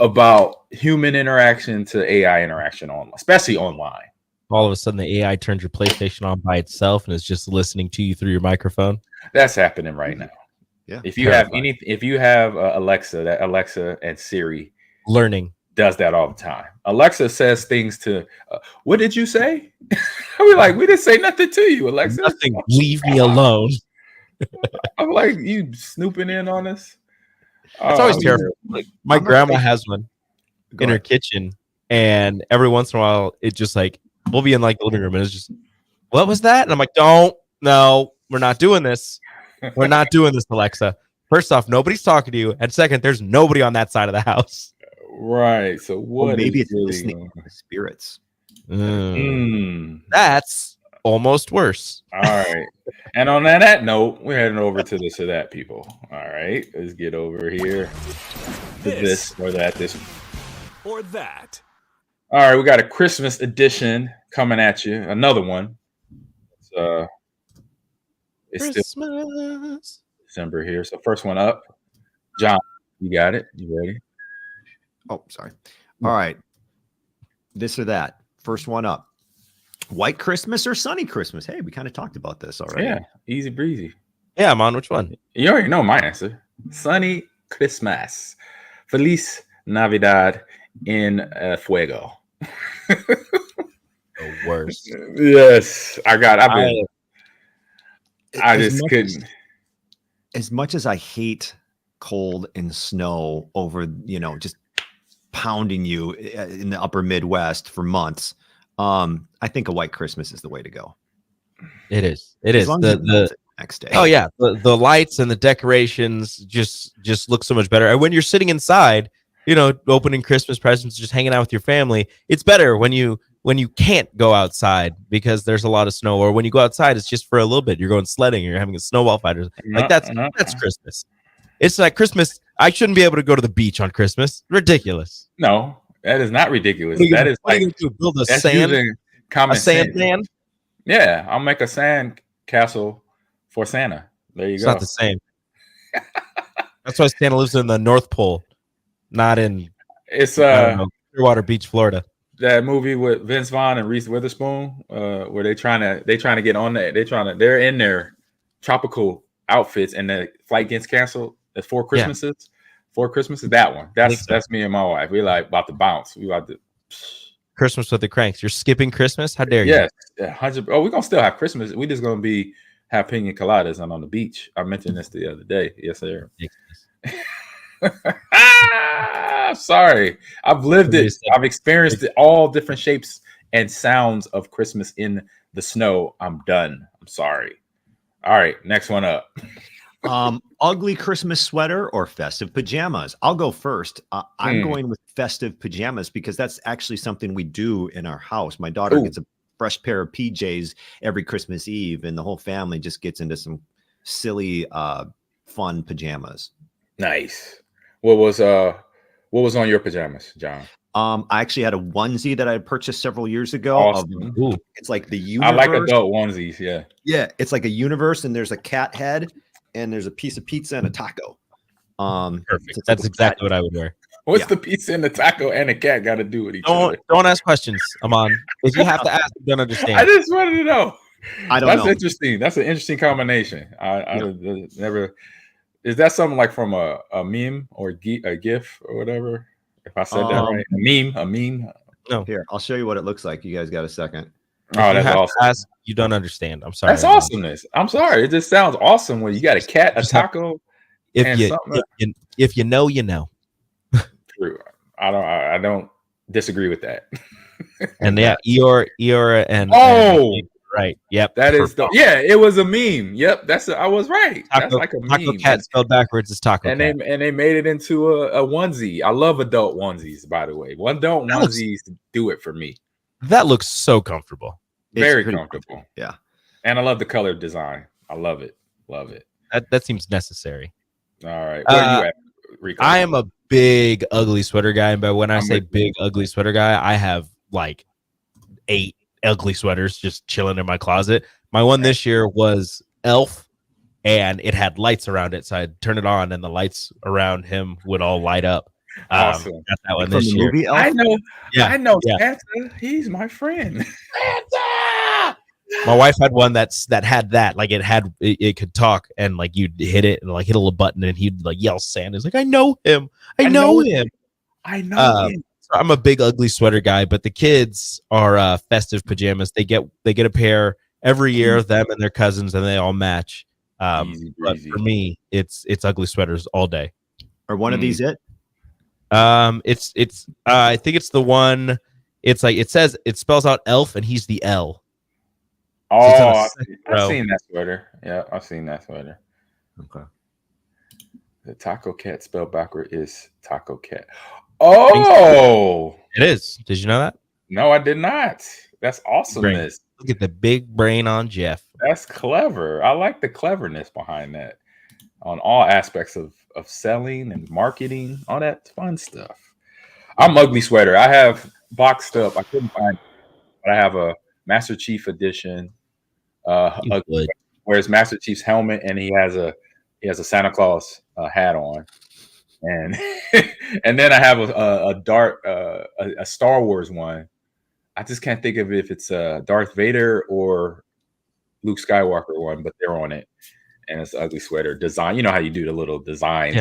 about human interaction to AI interaction online, especially online. All of a sudden, the AI turns your PlayStation on by itself and is just listening to you through your microphone. That's happening right now. Yeah. If you have Alexa, that Alexa and Siri Learning. does that all the time. Alexa says things to, what did you say? We're like, we didn't say nothing to you, Alexa. Nothing. Leave me alone. I'm like, you snooping in on us? It's always terrible. Like, my grandma has one in her kitchen, and every once in a while, it just like, we'll be in like the living room, and it's just, what was that? And I'm like, no, we're not doing this. We're not doing this, Alexa. First off, nobody's talking to you, and second, there's nobody on that side of the house. Right. So what? Well, maybe it's really listening to the spirits. That's almost worse. All right. And on that note, we're heading over to this or that, people. All right. Let's get over here to this or that. This or that. All right. We got a Christmas edition coming at you. Another one. It's still December here. So first one up. John, you got it. You ready? Oh, sorry. All right. This or that. First one up. White Christmas or sunny Christmas? Hey, we kind of talked about this already. Yeah. Easy breezy. Yeah, I'm on. Which one? You already know my answer. Sunny Christmas. Feliz Navidad en fuego. The worst. Yes. I just couldn't. As much as I hate cold and snow over, just pounding you in the upper Midwest for months, I think a white Christmas is the way to go. It is. It is. The next day. Oh yeah, the lights and the decorations just look so much better. And when you're sitting inside, opening Christmas presents, just hanging out with your family, it's better when you can't go outside because there's a lot of snow, or when you go outside, it's just for a little bit. You're going sledding, you're having a snowball fight. Like that's Christmas. It's like Christmas. I shouldn't be able to go to the beach on Christmas. Ridiculous. No, that is not ridiculous. That is like build a sand man. Yeah, I'll make a sand castle for Santa. There you go. It's not the same. That's why Santa lives in the North Pole, not in Clearwater Beach, Florida. That movie with Vince Vaughn and Reese Witherspoon, where they're trying to get on that. They're in their tropical outfits and the flight gets canceled. There's 4 Christmases. Yeah. 4 Christmases. That one. That's me and my wife. We like about to bounce. We about to Christmas with the cranks. You're skipping Christmas? How dare you? Yes. 100. Oh, we're gonna still have Christmas. We just gonna have pina coladas and on the beach. I mentioned this the other day. Yes, sir. Sorry. I've lived it. I've experienced it, all different shapes and sounds of Christmas in the snow. I'm done. I'm sorry. All right, next one up. Ugly Christmas sweater or festive pajamas? I'll go first. I'm going with festive pajamas because that's actually something we do in our house. My daughter gets a fresh pair of PJs every Christmas Eve, and the whole family just gets into some silly, fun pajamas. Nice. What was on your pajamas, John? I actually had a onesie that I purchased several years ago. Awesome. It's like the universe. I like adult onesies. Yeah. Yeah. It's like a universe, and there's a cat head, and there's a piece of pizza and a taco. Perfect. That's exactly what I would wear. What's the pizza and the taco and a cat got to do with each other? Don't ask questions, Ahman. If you have to ask, you don't understand. I just wanted to know. That's interesting. That's an interesting combination. I never. Is that something like from a meme or a GIF or whatever? If I said that right, a meme. No, here I'll show you what it looks like. You guys got a second? Oh, that's awesome. Ask, you don't understand. I'm sorry. That's awesomeness. I'm sorry. It just sounds awesome when you got a cat, a taco. If you know, you know. True. I don't disagree with that. And yeah, Eeyore and right. Yep. That is it was a meme. Yep. I was right. That's like a meme. Taco cat spelled backwards is taco and cat. They made it into a onesie. I love adult onesies, by the way. Adult onesies do it for me. That looks so comfortable. Very comfortable. Yeah. And I love the color design. I love it. Love it. That seems necessary. All right. Where are you at, Rico? I am a big ugly sweater guy, but when I say big ugly sweater guy, I have like 8 ugly sweaters just chilling in my closet. My one this year was Elf, and it had lights around it, so I'd turn it on and the lights around him would all light up. Awesome. Got that one this year. I know. Yeah. Santa. He's my friend. Santa. My wife had one that had that, like it could talk, and like you'd hit it and like hit a little button, and he'd like yell Santa. He's like, I know him. I know him. So I'm a big ugly sweater guy, but the kids are festive pajamas. They get a pair every year, them and their cousins, and they all match. But for me, it's ugly sweaters all day. Are one of these it? It's I think it's the one. It's like it spells out elf, and he's the L. Oh, I've seen that sweater. Yeah, I've seen that sweater. Okay. The Taco Cat spelled backward is Taco Cat. Oh, it is. Did you know that? No, I did not. That's awesomeness. Look at the big brain on Jeff. That's clever. I like the cleverness behind that on all aspects of selling and marketing, all that fun stuff. I'm ugly sweater. I have boxed up. I couldn't find it, but I have a Master Chief edition. Wears Master Chief's helmet, and he has a Santa Claus hat on, and and then I have a Star Wars one. I just can't think of if it's Darth Vader or Luke Skywalker one, but they're on it, and it's an ugly sweater design. You know how you do the little designs,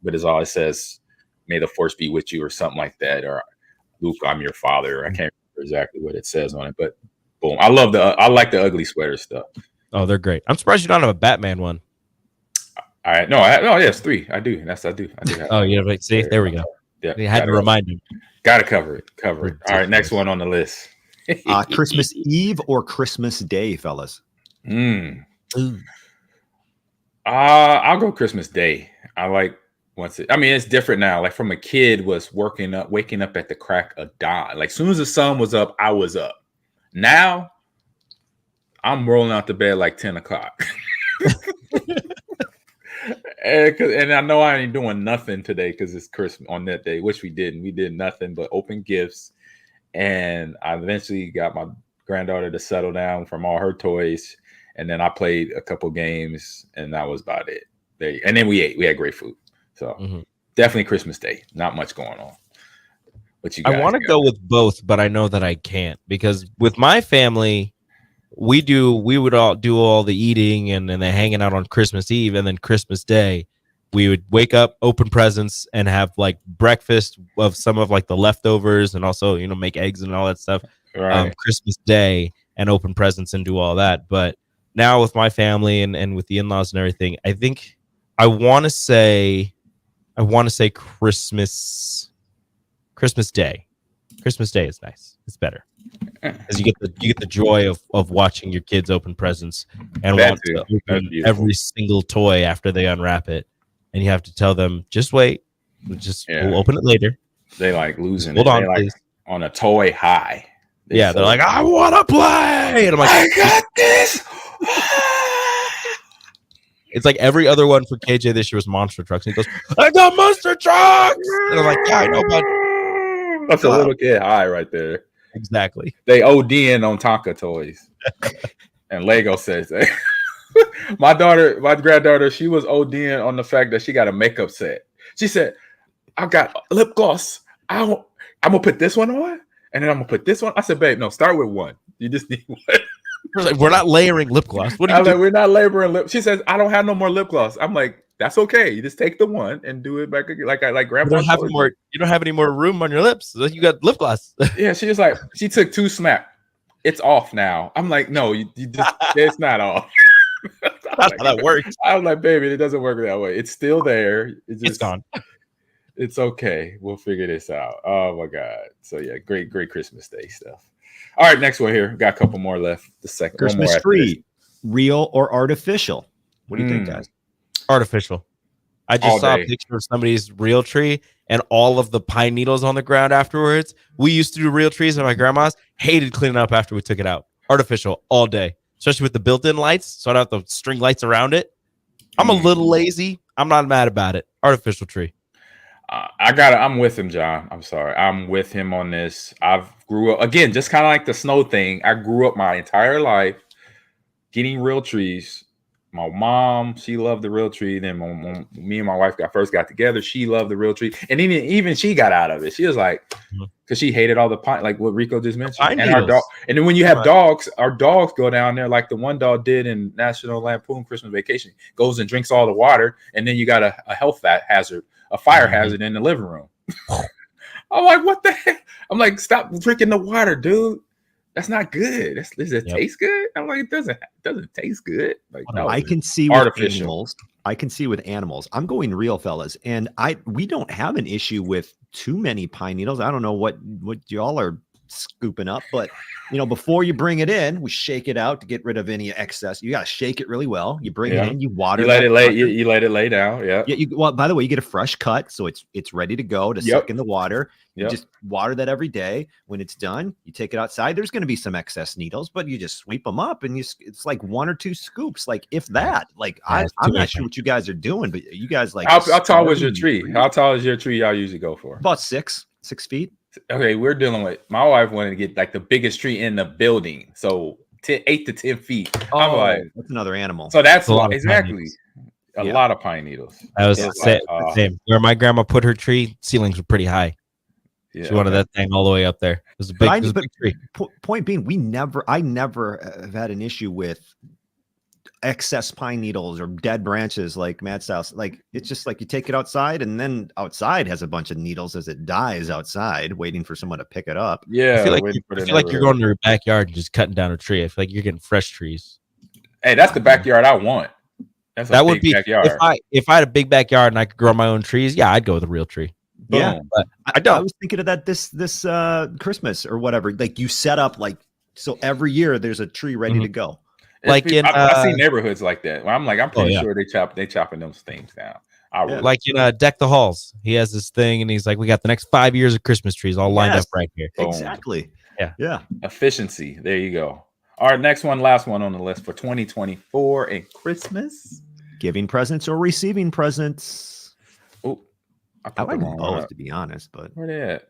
but it's all it says, "May the Force be with you" or something like that, or "Luke, I'm your father." I can't remember exactly what it says on it, but boom, I like the ugly sweater stuff. Oh, they're great. I'm surprised you don't have a Batman one. All right, yes, 3. I do. I do. Have oh, yeah, but see, there we go. Yeah, you had to remind him. Got to cover it. All right, next one on the list. Christmas Eve or Christmas Day, fellas? I'll go Christmas Day. I like it's different now. Like from a kid was waking up at the crack of dawn. Like as soon as the sun was up, I was up. Now I'm rolling out the bed like 10 o'clock. and I know I ain't doing nothing today because it's Christmas on that day, which we didn't. We did nothing but open gifts. And I eventually got my granddaughter to settle down from all her toys. And then I played a couple games, and that was about it. And then we ate. We had great food. So definitely Christmas Day. Not much going on. But you guys I want to go with both, but I know that I can't because with my family, we would all do all the eating and the hanging out on Christmas Eve, and then Christmas Day, we would wake up, open presents, and have like breakfast of some of like the leftovers, and also make eggs and all that stuff. Right. Christmas Day and open presents and do all that. But now with my family and with the in-laws and everything, I think I want to say Christmas Day. Christmas Day is nice. It's better because you get the joy of watching your kids open presents and want to open every single toy after they unwrap it, and you have to tell them just wait, we'll open it later. They like losing. Hold on, please. On a toy high. They're like, I want to play, and I'm like, I got this. It's like every other one for KJ this year was monster trucks. And he goes, I got monster trucks. And I'm like, yeah, I know, bud. That's a little kid high right there. Exactly. They ODing on Tonka toys. And Lego says that. My granddaughter, she was ODing on the fact that she got a makeup set. She said, I got lip gloss. I'm going to put this one on, and then I'm going to put this one. I said, babe, no, start with one. You just need one. We're not layering lip gloss. What are you doing? We're not layering lip. She says, I don't have no more lip gloss. I'm like, that's okay. You just take the one and do it back again. Like grandpa. You don't have any more room on your lips. You got lip gloss. Yeah, she was like, she took 2 smack. It's off now. I'm like, no, you just it's not off. That's how that works. I was like, baby, it doesn't work that way. It's still there. It's gone. It's okay. We'll figure this out. Oh my God. So yeah, great Christmas Day stuff. All right, next one here. Got a couple more left. The second Christmas tree, real or artificial? What do you think, guys? Artificial. I just saw a picture of somebody's real tree and all of the pine needles on the ground afterwards. We used to do real trees at my grandma's. Hated cleaning up after we took it out. Artificial all day, especially with the built-in lights, so I don't have to string lights around it. I'm a little lazy. I'm not mad about it. Artificial tree. I'm with him, John. I'm sorry. I'm with him on this. I've grew up again, just kind of like the snow thing. I grew up my entire life getting real trees my mom, she loved the real tree. Then me and my wife first got together. She loved the real tree, and even she got out of it. She was like, because she hated all the pine, like what Rico just mentioned, and our dog. And then when you have dogs, our dogs go down there, like the one dog did in National Lampoon Christmas Vacation, goes and drinks all the water, and then you got a health hazard, a fire hazard in the living room. I'm like, what the heck? I'm like, stop drinking the water, dude. That's not good. Does it taste good? I'm like, it doesn't taste good. Like, no, I can see artificial. with animals. I can see with animals. I'm going real, fellas, and we don't have an issue with too many pine needles. I don't know what y'all are scooping up, but before you bring it in, we shake it out to get rid of any excess. You got to shake it really well. You bring it in, you water. You let it lay. You let it lay down. Yeah. Yeah. Well, by the way, you get a fresh cut, so it's ready to go to suck in the water. You just water that every day. When it's done, you take it outside. There's going to be some excess needles, but you just sweep them up, and it's like 1 or 2 scoops, like if that. Like I'm not sure what you guys are doing, but you guys like. How tall was your tree? How tall is your tree? Y'all usually go for about 6 feet. Okay, we're dealing with. My wife wanted to get like the biggest tree in the building, so 8 to 10 feet. I'm like, that's another animal. So that's a lot of pine needles. That was the same. Where my grandma put her tree, ceilings were pretty high. Yeah, she wanted that thing all the way up there. It was a big tree. Point being, I never have had an issue with excess pine needles or dead branches like Matt's house. Like it's just like you take it outside, and then outside has a bunch of needles as it dies outside, waiting for someone to pick it up. Yeah, I feel like you're going to your backyard and just cutting down a tree. I feel like you're getting fresh trees. Hey, that's the backyard I want. That would be backyard. If I had a big backyard and I could grow my own trees. Yeah, I'd go with a real tree. Boom. Yeah, but I don't. I was thinking of that this Christmas or whatever. Like you set up so every year there's a tree ready to go. Like I see neighborhoods like that. I'm pretty sure they chopping those things down. Like in Deck the Halls, he has this thing, and he's like, we got the next 5 years of Christmas trees all lined up right here. Boom. Exactly. Yeah. Efficiency. There you go. All right, last one on the list for 2024 and Christmas. Giving presents or receiving presents. Oh, I like both, to be honest. But where they at?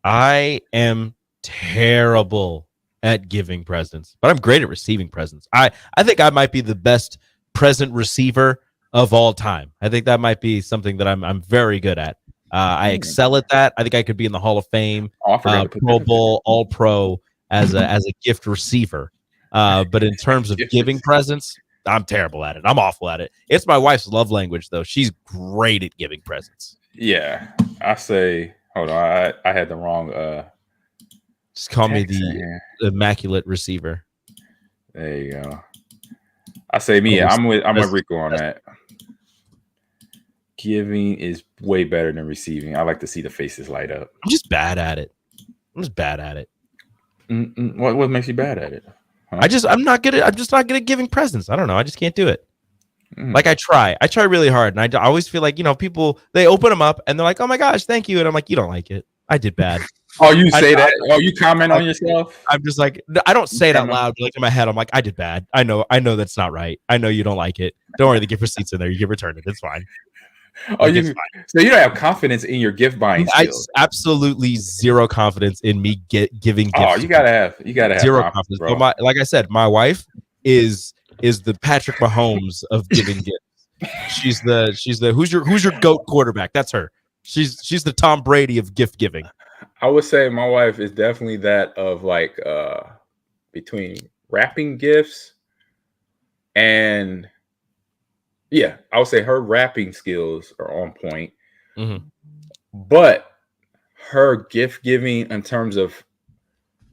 I am terrible at giving presents, but I'm great at receiving presents. I think I might be the best present receiver of all time. I think that might be something that I'm very good at. I excel at that. I think I could be in the Hall of Fame, Pro Bowl, All Pro as a gift receiver. But in terms of giving presents, I'm terrible at it. I'm awful at it. It's my wife's love language, though. She's great at giving presents. Yeah, I say. Hold on, I had the wrong. Just call me the immaculate receiver. There you go. I say me. I'm with Rico on that. Giving is way better than receiving. I like to see the faces light up. I'm just bad at it. What makes you bad at it? Huh? I'm not good at giving presents. I don't know. I just can't do it. Like I try really hard, and I always feel like people they open them up and they're like, oh my gosh, thank you, and I'm like, you don't like it. I did bad. Oh, you say that? Oh, you comment on yourself? I'm just like, I don't say it out loud. Like in my head, I'm like, I did bad. I know that's not right. I know you don't like it. Don't worry, the gift receipt's in there. You can return it. It's fine. So you don't have confidence in your gift buying skills? Absolutely zero confidence in me giving gifts. Oh, you gotta have zero confidence. Bro. But like I said, my wife is the Patrick Mahomes of giving gifts. She's the who's your GOAT quarterback? That's her. She's the Tom Brady of gift giving. I would say my wife is definitely that of like between wrapping gifts and I would say her wrapping skills are on point. Mm-hmm. But her gift giving in terms of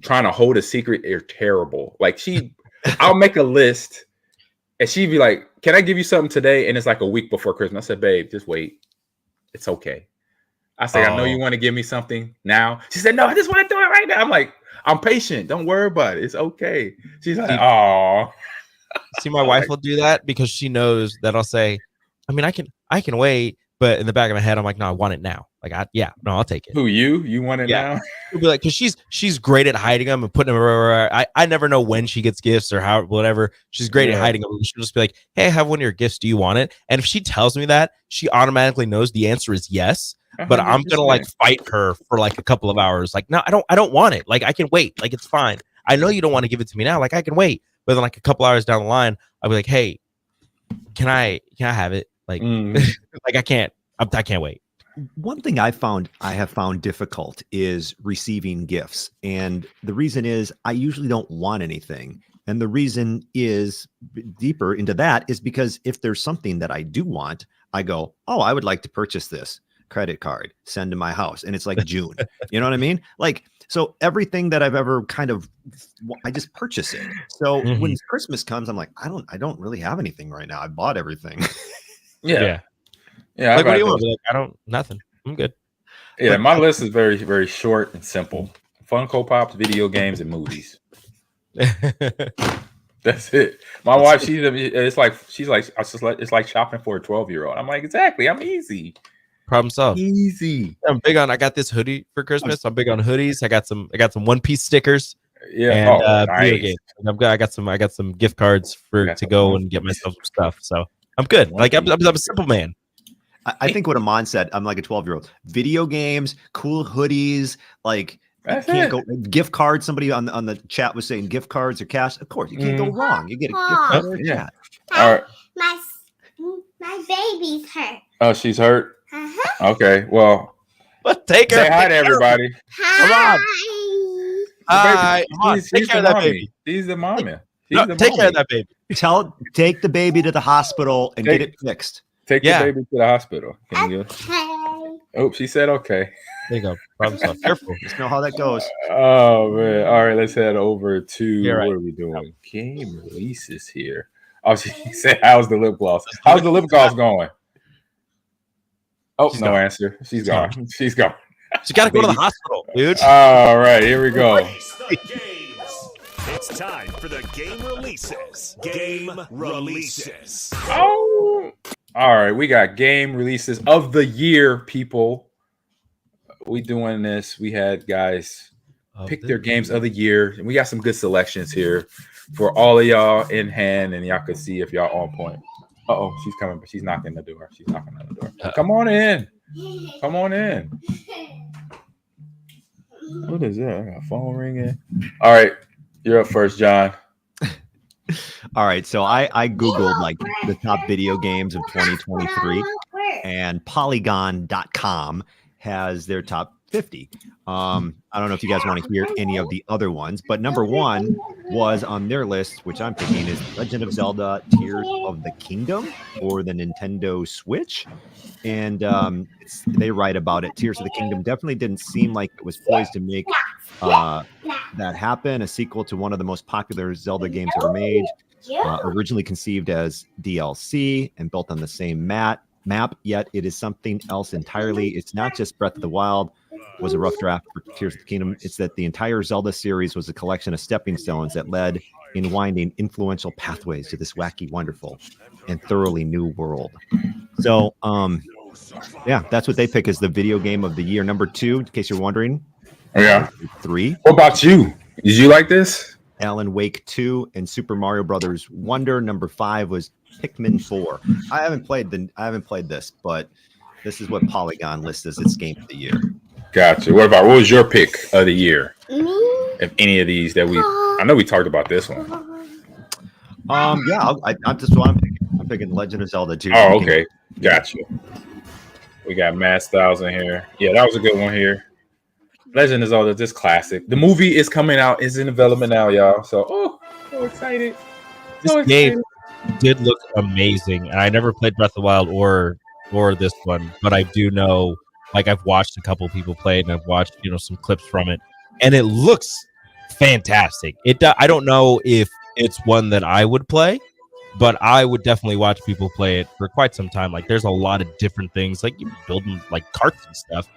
trying to hold a secret are terrible. Like I'll make a list and she'd be like, can I give you something today? And it's like a week before Christmas. I said, babe, just wait. It's okay. I said, I know you want to give me something now. She said, no, I just want to do it right now. I'm like, I'm patient. Don't worry about it. It's okay. She's like, oh. See, my wife will do that because she knows that I'll say, I mean, I can wait. But in the back of my head, I'm like, no, I want it now. Like, I'll take it. Who, you want it now? She'll be like, because she's great at hiding them and putting them everywhere. I never know when she gets gifts or how, whatever. She's great at hiding them. She'll just be like, hey, I have one of your gifts. Do you want it? And if she tells me that, she automatically knows the answer is yes. But I'm gonna like fight her for like a couple of hours. Like, no, I don't want it. Like, I can wait. Like, it's fine. I know you don't want to give it to me now. Like, I can wait. But then like a couple hours down the line, I'll be like, hey, can I have it? Like, like I can't wait. One thing I have found difficult is receiving gifts. And the reason is I usually don't want anything. And the reason is deeper into that is because if there's something that I do want, I go, oh, I would like to purchase this credit card, send to my house. And it's like June. You know what I mean? Like, so everything that I've ever I just purchase it. So when Christmas comes, I'm like, I don't really have anything right now. I bought everything. Yeah. Like, what do you want? Like, nothing. I'm good. Yeah, my list is very, very short and simple. Funko Pops, video games, and movies. That's it. My wife, it's like shopping for a 12-year-old. I'm like, exactly. I'm easy. Problem solved. Easy. I got this hoodie for Christmas. I'm big on hoodies. I got some One Piece stickers. Yeah. And Nice. video games. And I got some gift cards to go and get myself some stuff. So I'm good. Like I'm a simple man. I think what Ahman said, I'm like a 12-year-old. Video games, cool hoodies, like That's you can't it. go gift cards. Somebody on the chat was saying gift cards or cash. Of course, you can't go wrong. You get a gift card or a chat. All right. My baby's hurt. Oh, she's hurt. Okay. Well, take her. say hi to everybody. Hi. Hi. Take care of that baby. She's the mommy. Take care of that baby. Take the baby to the hospital and get it fixed. Take the baby to the hospital. Can you? Okay. Oh, she said okay. There you go. Problem solved. Careful. Just know how that goes. Oh man! All right, let's head over to Right. what are we doing? Game releases here. Oh, she said, "How's the lip gloss? How's the lip gloss going?" Oh, She's no gone. answer. She's gone. She's gone. She got to go to the hospital, dude. All right, here we go. Release the games. It's time for the game releases. Game releases. Oh, all right. We got game releases of the year, people. We doing this. We had guys pick their games of the year, and we got some good selections here for all of y'all in hand, and y'all can see if y'all on point. Oh, she's coming, but she's knocking the door. She's knocking on the door. Come on in. Come on in. What is that? I got a phone ringing. All right, you're up first, John. All right, so I Googled like the top video games of 2023, and Polygon.com has their top 50. I don't know if you guys want to hear any of the other ones, but number one was on their list, which I'm picking, is Legend of Zelda Tears of the Kingdom for the Nintendo Switch. And they write about it. Tears of the Kingdom definitely didn't seem like it was poised to make that happen. A sequel to one of the most popular Zelda games ever made, originally conceived as DLC and built on the same map, yet it is something else entirely. It's not just Breath of the Wild was a rough draft for Tears of the Kingdom. It's that the entire Zelda series was a collection of stepping stones that led in winding influential pathways to this wacky, wonderful, and thoroughly new world. So, yeah, that's what they pick as the video game of the year. Number two, in case you're wondering. Yeah. 3. What about you? Did you like this? Alan Wake 2 and Super Mario Brothers Wonder. Number 5 was Pikmin 4. I haven't played this, but this is what Polygon lists as its game of the year. Gotcha. What was your pick of the year? Me? If any of these that I know we talked about this one. Yeah, I'm just what I'm picking. I'm picking Legend of Zelda 2. Oh, okay. Gotcha. We got Matt Styles in here. Yeah, that was a good one here. Legend of Zelda, this classic. The movie is coming out, is in development now, y'all. So, so excited. This game did look amazing, and I never played Breath of the Wild or this one, but I do know, like, I've watched a couple people play it, and I've watched some clips from it, and it looks fantastic. I don't know if it's one that I would play, but I would definitely watch people play it for quite some time. Like, there's a lot of different things, like you building like carts and stuff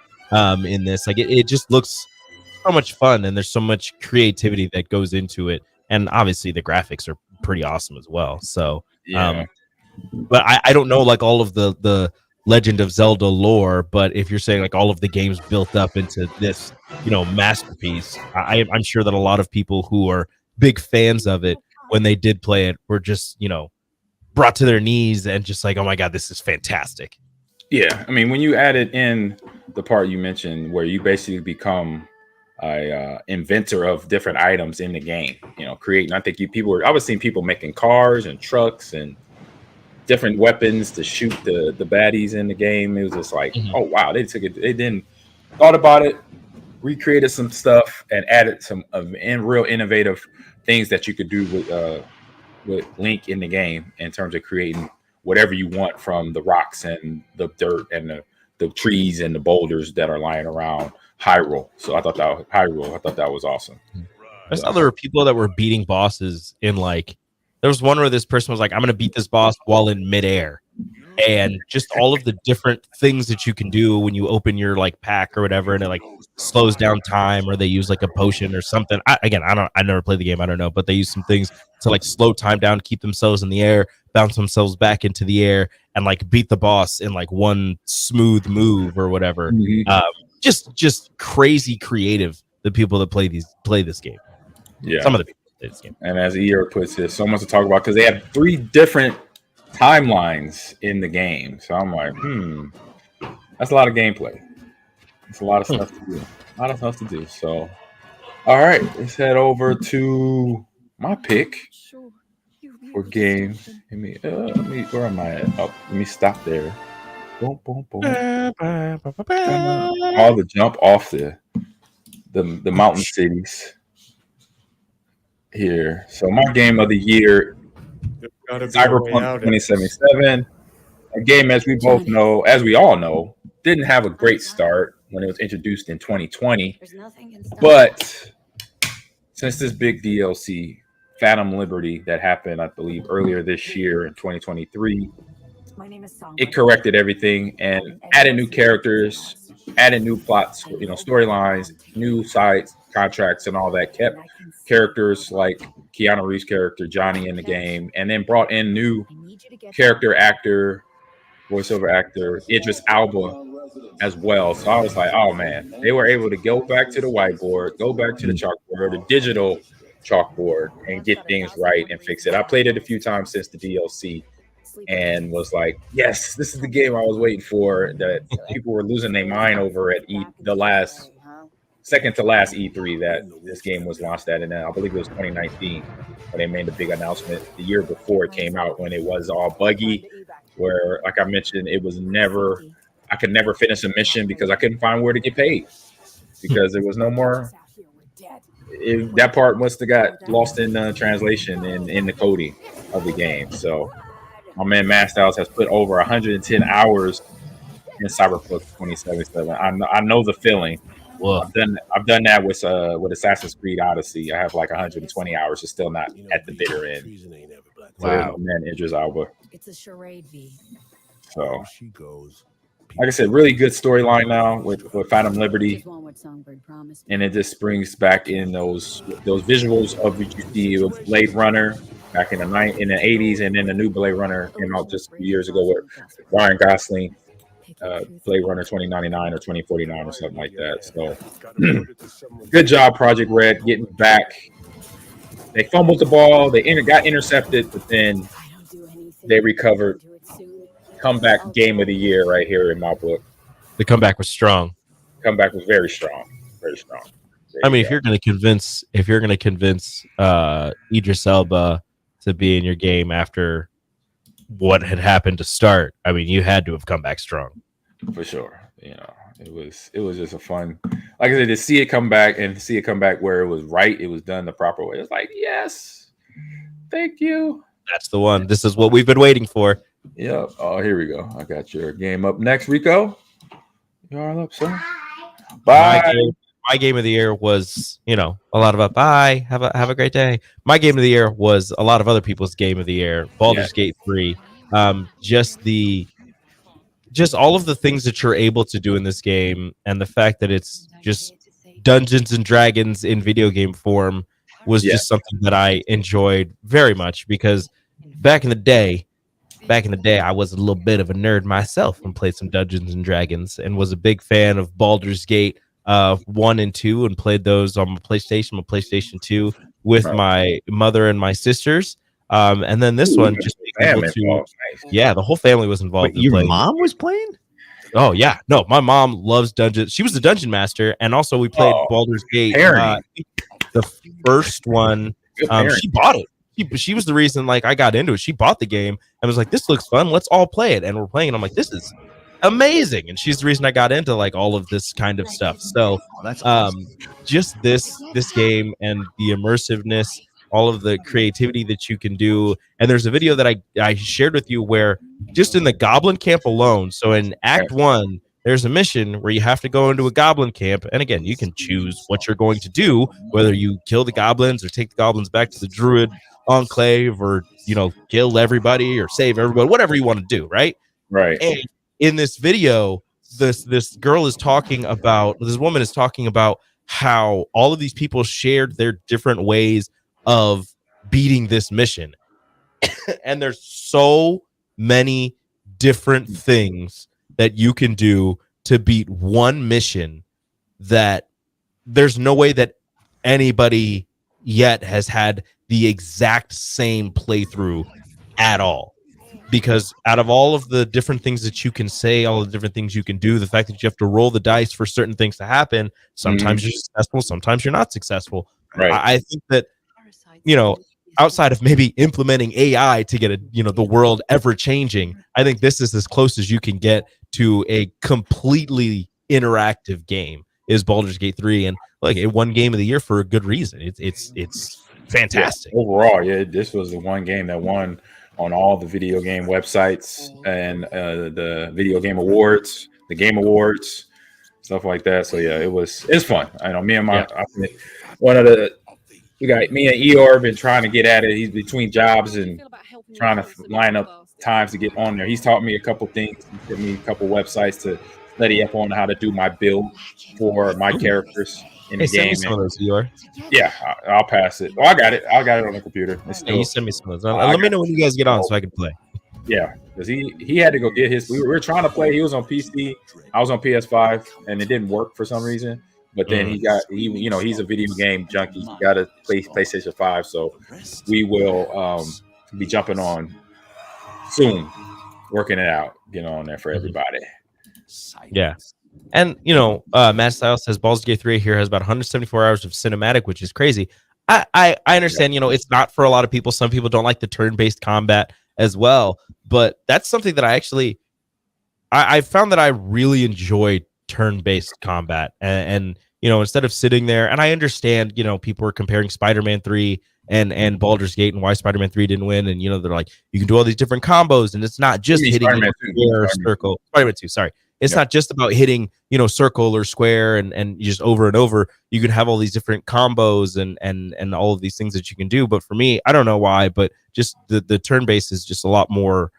in this. Like, it just looks so much fun, and there's so much creativity that goes into it, and obviously the graphics are pretty awesome as well. So yeah. But I don't know like all of the Legend of Zelda lore, but if you're saying like all of the games built up into this masterpiece, I'm sure that a lot of people who are big fans of it, when they did play it, were just brought to their knees and just like, oh my god, this is fantastic. Yeah, I mean, when you added in the part you mentioned where you basically become a inventor of different items in the game, creating. I think I was seeing people making cars and trucks and different weapons to shoot the baddies in the game. It was just like, oh wow, they took it. They didn't thought about it, recreated some stuff, and added some real innovative things that you could do with Link in the game in terms of creating whatever you want from the rocks and the dirt and the trees and the boulders that are lying around Hyrule. So I thought that was awesome. I saw there were people that were beating bosses in like, there was one where this person was like, I'm going to beat this boss while in midair. And just all of the different things that you can do when you open your like pack or whatever, and it like slows down time, or they use like a potion or something. I never played the game. I don't know, but they use some things to like slow time down, keep themselves in the air, bounce themselves back into the air, and like beat the boss in like one smooth move or whatever. Just crazy creative. The people that play this game. Yeah, some of the people play this game. And as Ear puts it, so much to talk about because they have 3 different timelines in the game. So I'm like, that's a lot of gameplay. It's a lot of stuff to do. So, all right, let's head over to my pick for games. Let me where am I at? Oh, let me stop there. Boom, boom, boom. All the jump off the mountain cities here. So my game of the year, Cyberpunk 2077, a game as we all know, didn't have a great start when it was introduced in 2020. But since this big DLC, Phantom Liberty, that happened, I believe, earlier this year in 2023, it corrected everything and added new characters, added new plots, storylines, new side contracts, and all that. Kept characters like Keanu Reeves' character Johnny in the game, and then brought in new voiceover actor Idris Elba as well. So I was like, oh man, they were able to go back to the whiteboard, go back to the chalkboard or the digital chalkboard, and get things right and fix it. I played it a few times since the DLC and was like, yes, this is the game I was waiting for, that people were losing their mind over at the second to last E3 that this game was launched at. And then I believe it was 2019 when they made the big announcement the year before it came out, when it was all buggy, where, like I mentioned, I could never finish a mission because I couldn't find where to get paid because there was no more. That part must have got lost in translation in the coding of the game. So my man Mastows has put over 110 hours in Cyberpunk 2077. I know the feeling. Well, I've done that with Assassin's Creed Odyssey. I have like 120 hours. It's still not at the bitter end. Wow, man, Idris Elba. It's a charade V. So, like I said, really good storyline now with Phantom Liberty, and it just brings back in those visuals of what you see with Blade Runner back in the 80s, and then the new Blade Runner came out just a few years ago with Ryan Gosling. Blade Runner 2099 or 2049 or something like that. So good job, Project Red, getting back. They fumbled the ball, they got intercepted, but then they recovered. Comeback game of the year right here in my book. The comeback was strong. Comeback was very strong. Very strong. I mean, if you're going to convince Idris Elba to be in your game after what had happened to start, I mean, you had to have come back strong. For sure. It was just a fun, like I said, to see it come back where it was right, it was done the proper way. It's like, yes, thank you. That's the one. This is what we've been waiting for. Yep. Oh, here we go. I got your game up next, Rico. You all up, sir? Bye. My game of the year was, a lot of bye. Have a great day. My game of the year was a lot of other people's game of the year. Baldur's Gate 3. Just all of the things that you're able to do in this game, and the fact that it's just Dungeons and Dragons in video game form was just something that I enjoyed very much, because back in the day, I was a little bit of a nerd myself and played some Dungeons and Dragons, and was a big fan of Baldur's Gate 1 and 2, and played those on my PlayStation 2 with my mother and my sisters. And then this one, just being able to, the whole family was involved. Wait, your mom was playing? Oh yeah, no, my mom loves dungeons. She was the dungeon master, and also we played Baldur's Gate. The first one, she bought it. she was the reason like I got into it. She bought the game and was like, "This looks fun. Let's all play it." And we're playing. And I'm like, "This is amazing." And she's the reason I got into like all of this kind of stuff. So That's awesome. just this game and the immersiveness, all of the creativity that you can do. And there's a video that I shared with you where just in the goblin camp alone, so in Act 1, there's a mission where you have to go into a goblin camp. And again, you can choose what you're going to do, whether you kill the goblins or take the goblins back to the druid enclave, or, you know, kill everybody or save everybody, whatever you want to do, right? Right. And in this video, this woman is talking about how all of these people shared their different ways of beating this mission. And there's so many different things that you can do to beat one mission that there's no way that anybody yet has had the exact same playthrough at all. Because out of all of the different things that you can say, all the different things you can do, the fact that you have to roll the dice for certain things to happen, sometimes you're successful, sometimes you're not successful. Right. I think that, you know, outside of maybe implementing AI to get the world ever changing, I think this is as close as you can get to a completely interactive game is Baldur's Gate 3, and like it won Game of the Year for a good reason. It's fantastic. Yeah, overall, this was the one game that won on all the video game websites and the video game awards, the game awards, stuff like that. So yeah, it's fun. I know me and we got me and Eeyore been trying to get at it. He's between jobs and trying to line up times to get on there. He's taught me a couple things. He sent me a couple websites to study up on how to do my build for my characters in the game. Some of those, Eeyore. Yeah, I'll pass it. Oh, I got it on the computer. You send me some of those. Let me know when you guys get on so I can play. Yeah, because he had to go get his. We were trying to play. He was on PC. I was on PS5, and it didn't work for some reason. But then he's a video game junkie. He got a PlayStation 5, so we will be jumping on soon, working it out, get on there for everybody. Yeah. And, Matt Styles says Baldur's Gate 3 here has about 174 hours of cinematic, which is crazy. I understand, it's not for a lot of people. Some people don't like the turn-based combat as well. But that's something that I found that I really enjoy turn-based combat. And instead of sitting there, and I understand, people are comparing Spider-Man 3 and Baldur's Gate and why Spider-Man 3 didn't win. And, they're like, you can do all these different combos, and it's not just hitting square or circle. Spider-Man 2, sorry. It's not just about hitting, circle or square and just over and over. You can have all these different combos and all of these things that you can do. But for me, I don't know why, but just the turn base is just a lot more.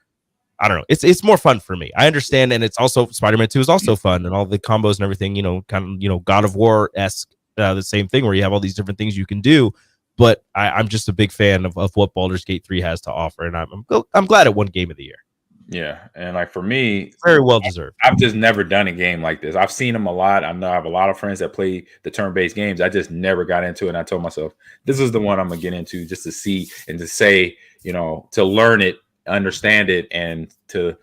I don't know. It's more fun for me. I understand, and it's also Spider-Man 2 is also fun, and all the combos and everything. Kind of God of War-esque, the same thing where you have all these different things you can do. But I'm just a big fan of what Baldur's Gate 3 has to offer, and I'm glad it won Game of the Year. Yeah, and like for me, very well deserved. I've just never done a game like this. I've seen them a lot. I know I have a lot of friends that play the turn-based games. I just never got into it. And I told myself, this is the one I'm gonna get into just to see and to say, to learn it, understand it, and then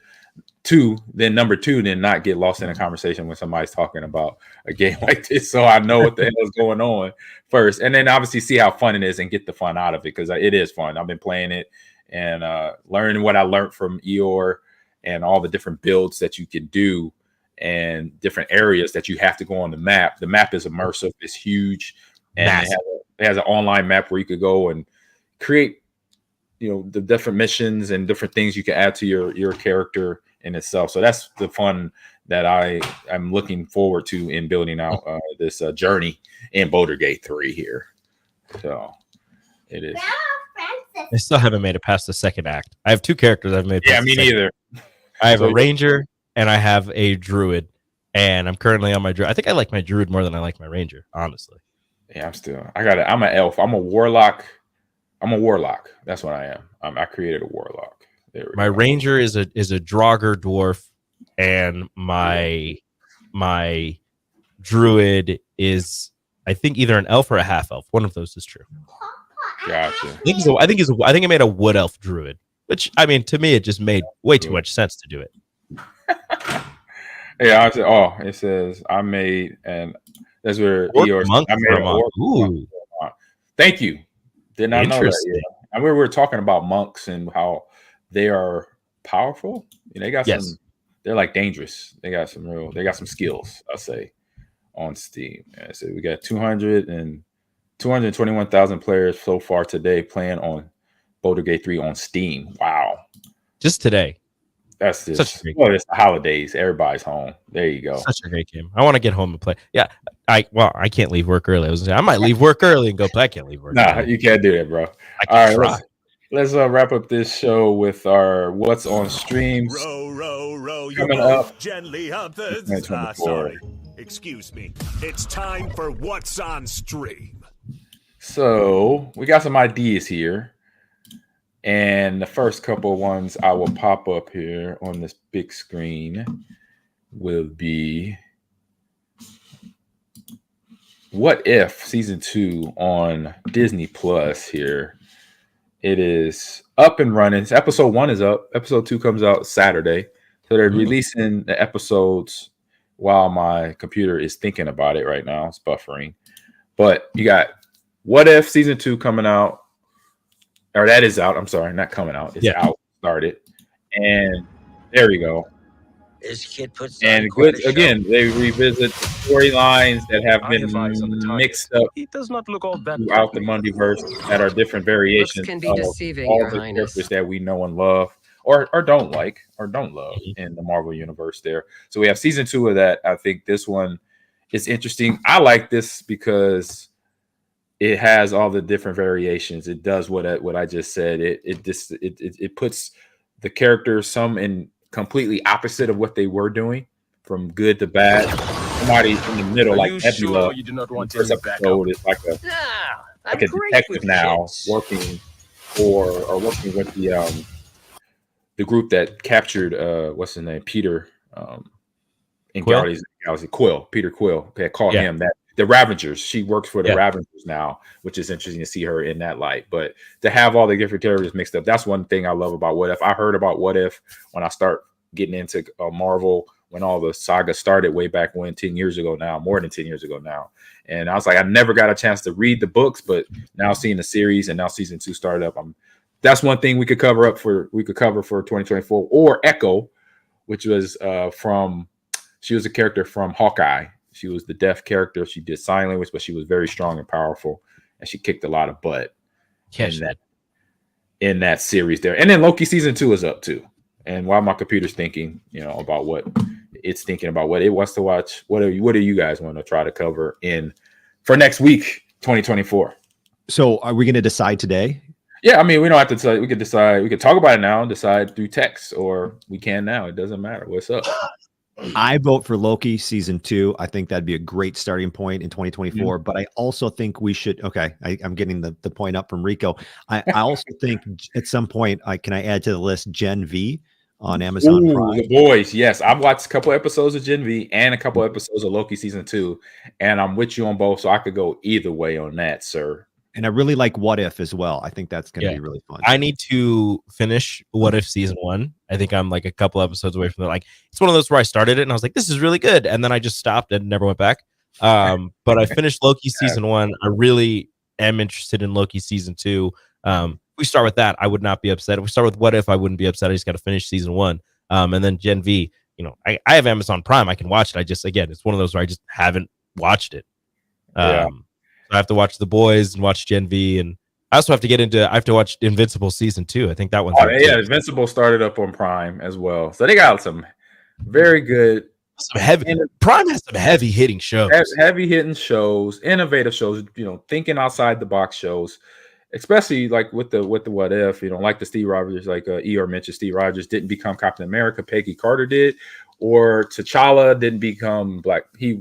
not get lost in a conversation when somebody's talking about a game like this. So I know what the hell is going on first, and then obviously see how fun it is and get the fun out of it, because it is fun. I've been playing it and learning what I learned from Eeyore and all the different builds that you can do and different areas that you have to go on the map. The map is immersive. It's huge. And it has an online map where you could go and create, the different missions and different things you can add to your character in itself. So that's the fun that I'm looking forward to in building out this journey in Baldur's Gate 3 here. So it is. I still haven't made it past the second act. I have two characters I've made. Yeah, me neither. I have a ranger and I have a druid, and I'm currently on my druid. I think I like my druid more than I like my ranger, honestly. Yeah, I'm an elf. I'm a warlock. That's what I am. I created a warlock. My ranger is a Draugr dwarf, and my druid is, I think, either an elf or a half elf. One of those is true. Gotcha. I think I made a wood elf druid, which, I mean, to me, it just made way too much sense to do it. Yeah, it says I made, and that's where I made a orc. Thank you. Did not know that. I mean, we were talking about monks and how they are powerful. They got some. They're like dangerous. They got some skills, I'll say, on Steam. Yeah, so we got 221,000 players so far today playing on Baldur's Gate 3 on Steam. Wow. Just today. That's just it's the holidays. Everybody's home. There you go. Such a great game. I want to get home and play. Yeah. I can't leave work early. I might leave work early and go play. I can't leave work early. You can't do that, bro. All right, let's wrap up this show with our what's on streams. Row, coming up. Gently up the sorry. Excuse me. It's time for what's on stream. So we got some ideas here. And the first couple of ones I will pop up here on this big screen will be What If Season 2 on Disney Plus here. It is up and running. So episode 1 is up. Episode 2 comes out Saturday. So they're releasing the episodes while my computer is thinking about it right now. It's buffering. But you got What If Season 2 coming out. Or that is out. I'm sorry, not coming out. It's out. Started. And there we go. This kid puts and good again. They revisit the storylines that have been mixed up. He does not look all that throughout the Mundiverse that are different variations can be of deceiving, all Your the Highness. characters that we know and love, or don't like, or don't love in the Marvel universe. There, so we have season 2 of that. I think this one is interesting. I like this because it has all the different variations. It does what I just said. It puts the characters some in completely opposite of what they were doing, from good to bad. Somebody in the middle, like Nebula. You do not want First episode is like a detective now, working with the group that captured what's his name, Peter, in Quill? Guardians of the Galaxy. Peter Quill. They call him that. The Ravengers. She works for the Ravengers now, which is interesting to see her in that light. But to have all the different characters mixed up, that's one thing I love about What If. I heard about What If when I start getting into Marvel, when all the saga started way back when, 10 years ago now, more than 10 years ago now. And I was like, I never got a chance to read the books, but now seeing the series and now season 2 started up, that's one thing we could cover for 2024. Or Echo, which was she was a character from Hawkeye. She was the deaf character. She did sign language, but she was very strong and powerful, and she kicked a lot of butt in that series there. And then Loki season 2 is up too. And while my computer's thinking, about what it's thinking about, what it wants to watch, what do you guys want to try to cover for next week, 2024? So are we going to decide today? Yeah, I mean, we don't have to decide. We could decide. We could talk about it now and decide through text, or we can now. It doesn't matter. What's up? I vote for Loki season 2. I think that'd be a great starting point in 2024. But I also think we should. Okay, I'm getting the point up from Rico. I also think at some point, can I add to the list Gen V on Amazon Prime? The boys, yes, I've watched a couple episodes of Gen V and a couple episodes of Loki season 2, and I'm with you on both, so I could go either way on that, sir. And I really like What If as well. I think that's going to be really fun. I need to finish What If season 1. I think I'm like a couple episodes away from it. Like, it's one of those where I started it and I was like, this is really good. And then I just stopped and never went back. But I finished Loki season 1. I really am interested in Loki season 2. If we start with that, I would not be upset. If we start with What If, I wouldn't be upset. I just got to finish season 1. And then Gen V, I have Amazon Prime. I can watch it. It's one of those where I just haven't watched it. I have to watch The Boys and watch Gen V, and I also have to watch Invincible season 2. I think that one's Invincible started up on Prime as well, so they got some very good, Prime has some heavy hitting shows, innovative shows. Thinking outside the box shows, especially like with the What If. Like the Steve Rogers, like Eeyore mentioned, Steve Rogers didn't become Captain America, Peggy Carter did, or T'Challa didn't become Black. He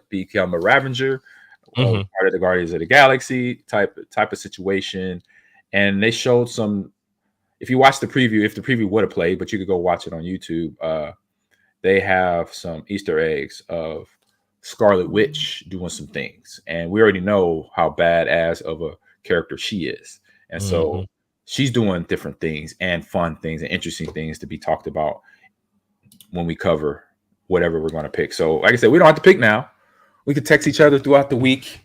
become a Ravenger. Part of the Guardians of the Galaxy type of situation, and they showed some. If you watch the preview, if the preview would have played, but you could go watch it on YouTube. They have some Easter eggs of Scarlet Witch doing some things, and we already know how badass of a character she is, and so she's doing different things and fun things and interesting things to be talked about when we cover whatever we're going to pick. So, like I said, we don't have to pick now. we could text each other throughout the week,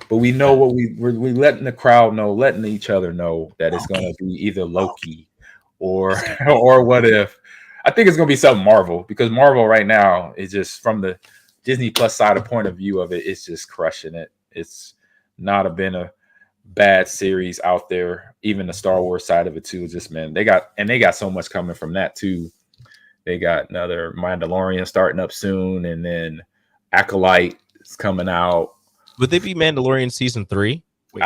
but we know what we're letting the crowd know, letting each other know that it's going to be either Loki or or what if. I think it's going to be something Marvel, because Marvel right now is just, from the Disney Plus side of point of view of it, it's just crushing it. It's not been a bad series out there. Even the Star Wars side of it too. Just, man, they got so much coming from that too. They got another Mandalorian starting up soon, and then Acolyte is coming out. Would they be Mandalorian season 3? 3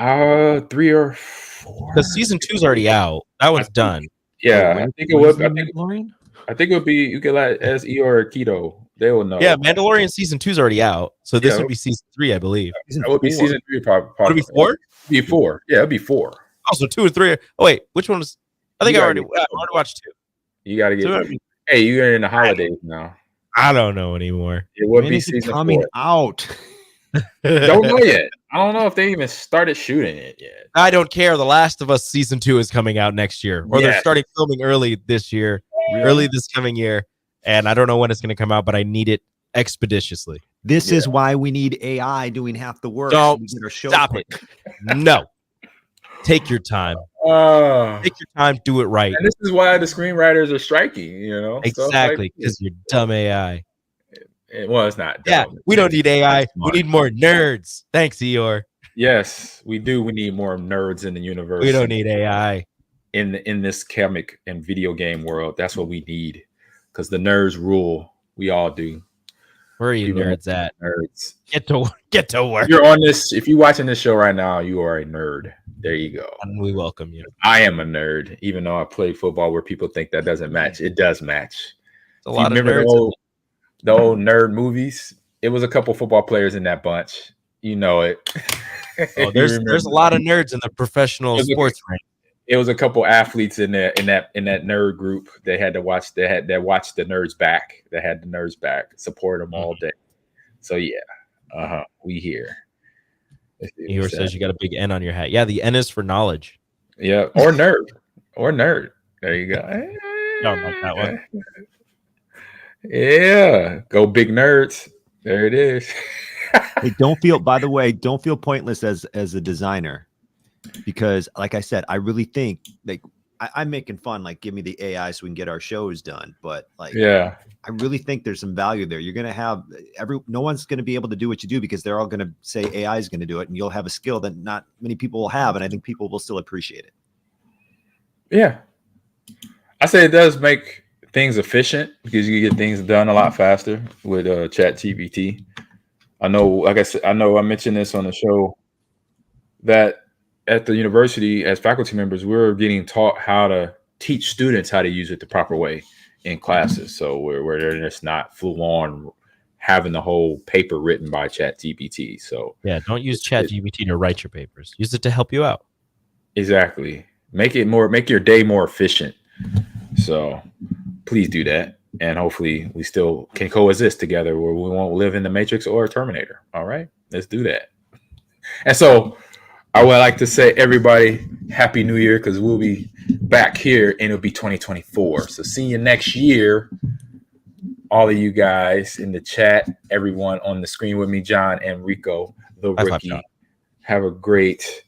or 4. Because season 2's already out. That one's done. Yeah, Wait, I think it would. Mandalorian? I think it would be, you could let as Eeyore or Keto. They will know. Yeah, Mandalorian season 2's already out. So this would be season 3, I believe. That would be season 3, probably. Would it be 4? It'd be 4. Yeah, it'd be 4. Also 2 or 3. Oh wait, which one was? I think I already watched 2. You got to get. So, hey, you're in the holidays now. I don't know anymore. It would When be is it season coming 4. out? Don't know yet. I don't know if they even started shooting it yet. I don't care. The Last of Us season 2 is coming out next year, or they're starting filming early this year, early this coming year, and I don't know when it's going to come out, but I need it expeditiously. This is why we need AI doing half the work. Don't so stop it. No, take your time. Take your time. Do it right. And this is why the screenwriters are striking. You know, Exactly, because you're dumb AI. Well, it's not. Yeah, we don't need AI. We need more nerds. Thanks, Eeyore. Yes, we do. We need more nerds in the universe. We don't need AI in this comic and video game world. That's what we need, because the nerds rule. We all do. Where are you nerds at? Nerds. Get to work. You're on this. If you're watching this show right now, you are a nerd. There you go. And we welcome you. I am a nerd, even though I play football where people think that doesn't match. It does match. It's a lot of remember nerds. the old nerd movies? It was a couple football players in that bunch. You know it. Oh, there's a lot of nerds in the professional sports ring. It was a couple athletes in that nerd group. They had to watch. They watched the nerds back. They had the nerds back. Support them all day. So yeah, we here. Eeyore says you got a big N on your hat. Yeah, the N is for knowledge. Yeah, or nerd. There you go. Don't like that one. Yeah, go big nerds. There it is. Hey, don't feel pointless as a designer, because like I said, I really think like I'm making fun, like give me the AI so we can get our shows done. But like, yeah, I really think there's some value there. You're going to have no one's going to be able to do what you do, because they're all going to say AI is going to do it, and you'll have a skill that not many people will have. And I think people will still appreciate it. Yeah. I say it does make things efficient, because you get things done a lot faster with ChatGPT. I know, like I said, I mentioned this on the show that at the university, as faculty members, we're getting taught how to teach students how to use it the proper way in classes. So where they're just not full on having the whole paper written by ChatGPT. So yeah, don't use ChatGPT to write your papers. Use it to help you out. Exactly. Make your day more efficient. So please do that. And hopefully we still can coexist together, where we won't live in the Matrix or Terminator. All right, let's do that. And so I would like to say, everybody, Happy New Year, because we'll be back here and it'll be 2024. So see you next year. All of you guys in the chat, everyone on the screen with me, John and Rico, the rookie. Have a great,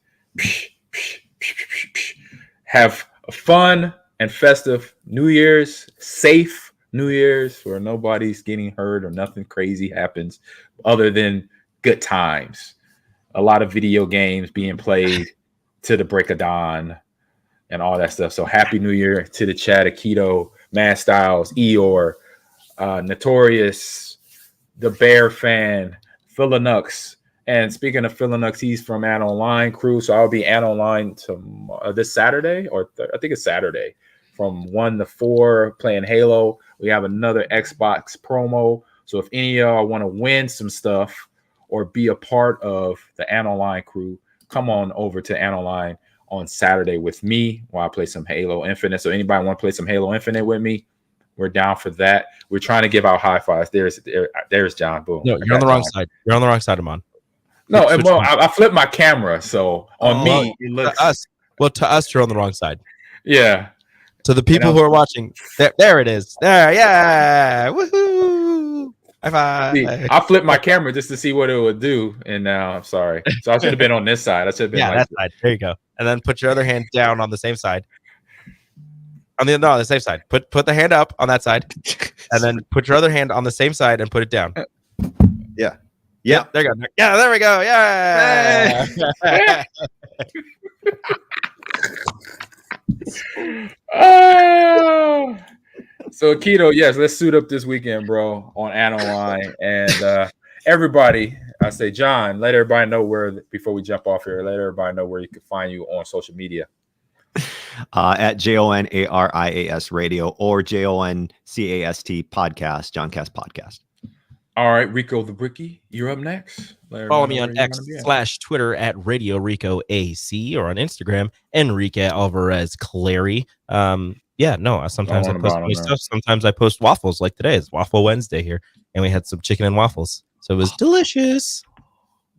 have a fun and festive New Year's, safe New Year's, where nobody's getting hurt or nothing crazy happens other than good times. A lot of video games being played to the break of dawn and all that stuff. So Happy New Year to the chat, Akito, Man Styles, Eeyore, Notorious, the Bear Fan, Philanux. And speaking of Philanux, he's from An Online crew. So I'll be An Online this Saturday, or I think it's Saturday, from 1 to 4 playing Halo. We have another Xbox promo. So if any of y'all want to win some stuff or be a part of the An Online crew, come on over to An Online on Saturday with me while I play some Halo Infinite. So anybody want to play some Halo Infinite with me, we're down for that. We're trying to give out high fives. There's John. Boom. No, you're on the wrong side. You're on the wrong side, Ahman. No, and well, I flipped my camera, so on me it looks. To us, to us, you're on the wrong side. Yeah. To the people who are watching, there it is. There, yeah, woohoo! High five. See, I flipped my camera just to see what it would do, and now I'm sorry. So I should have been on this side. I should have been Yeah, that side. There you go. And then put your other hand down on the same side. On the same side. Put the hand up on that side, and then put your other hand on the same side and put it down. Yeah. Yeah, there you go. Yeah, there we go. Yeah. Oh. So Keto, yes, let's suit up this weekend, bro, on Analine. And everybody, I say, John, let everybody know where, before we jump off here, let everybody know where you can find you on social media. At JONARIAS Radio or JONCAST podcast, Johncast podcast. All right, Rico the Bricky, you're up next. Follow me on X/Twitter at Radio Rico AC or on Instagram, Enrique Alvarez Clary. Sometimes I post funny stuff. Sometimes I post waffles like today. It's Waffle Wednesday here, and we had some chicken and waffles. So it was delicious.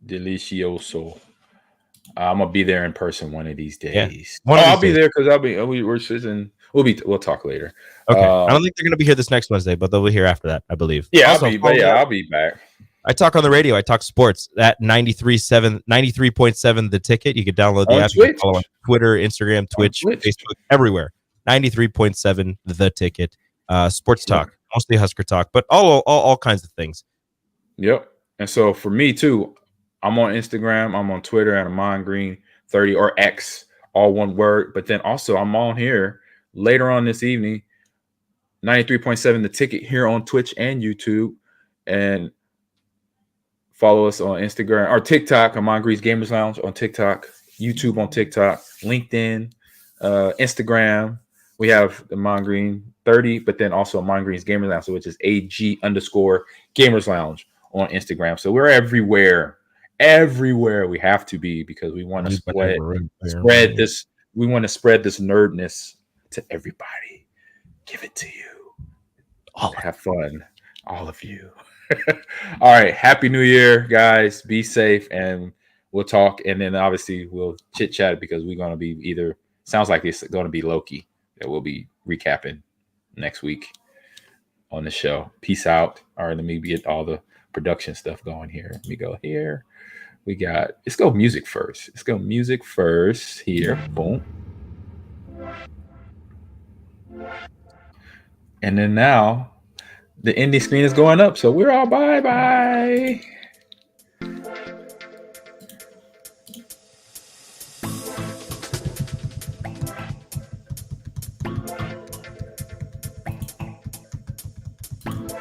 Delicioso. I'm gonna be there in person one of these days. Yeah. I'll be there because we're sitting. We'll talk later. Okay. I don't think they're gonna be here this next Wednesday, but they'll be here after that, I believe. Yeah, also, I'll be back. I talk on the radio. I talk sports at 93.7 The Ticket. You can download the app. You can follow on Twitter, Instagram, Twitch, Facebook, everywhere. 93.7 The Ticket. Sports talk, mostly Husker talk, but all kinds of things. Yep. And so for me too, I'm on Instagram. I'm on Twitter at Ahman Green 30 or X, all one word. But then also I'm on here later on this evening, 93.7 The Ticket here on Twitch and YouTube. And follow us on Instagram or TikTok, Ahman Green's Gamers Lounge on TikTok, YouTube on TikTok, LinkedIn, Instagram. We have the Ahman Green 30, but then also Ahman Green's Gamers Lounge, which is AG_Gamers Lounge on Instagram. So we're everywhere. Everywhere we have to be because we want to spread this. We want to spread this nerdness to everybody. Give it to you. Have fun, all of you. All right. Happy New Year, guys. Be safe, and we'll talk. And then obviously we'll chit chat because we're going to be sounds like it's going to be Loki that we'll be recapping next week on the show. Peace out. All right. Let me get all the production stuff going here. Let me go here. Let's go music first. Here. Boom. And then now the ending screen is going up. So we're all bye.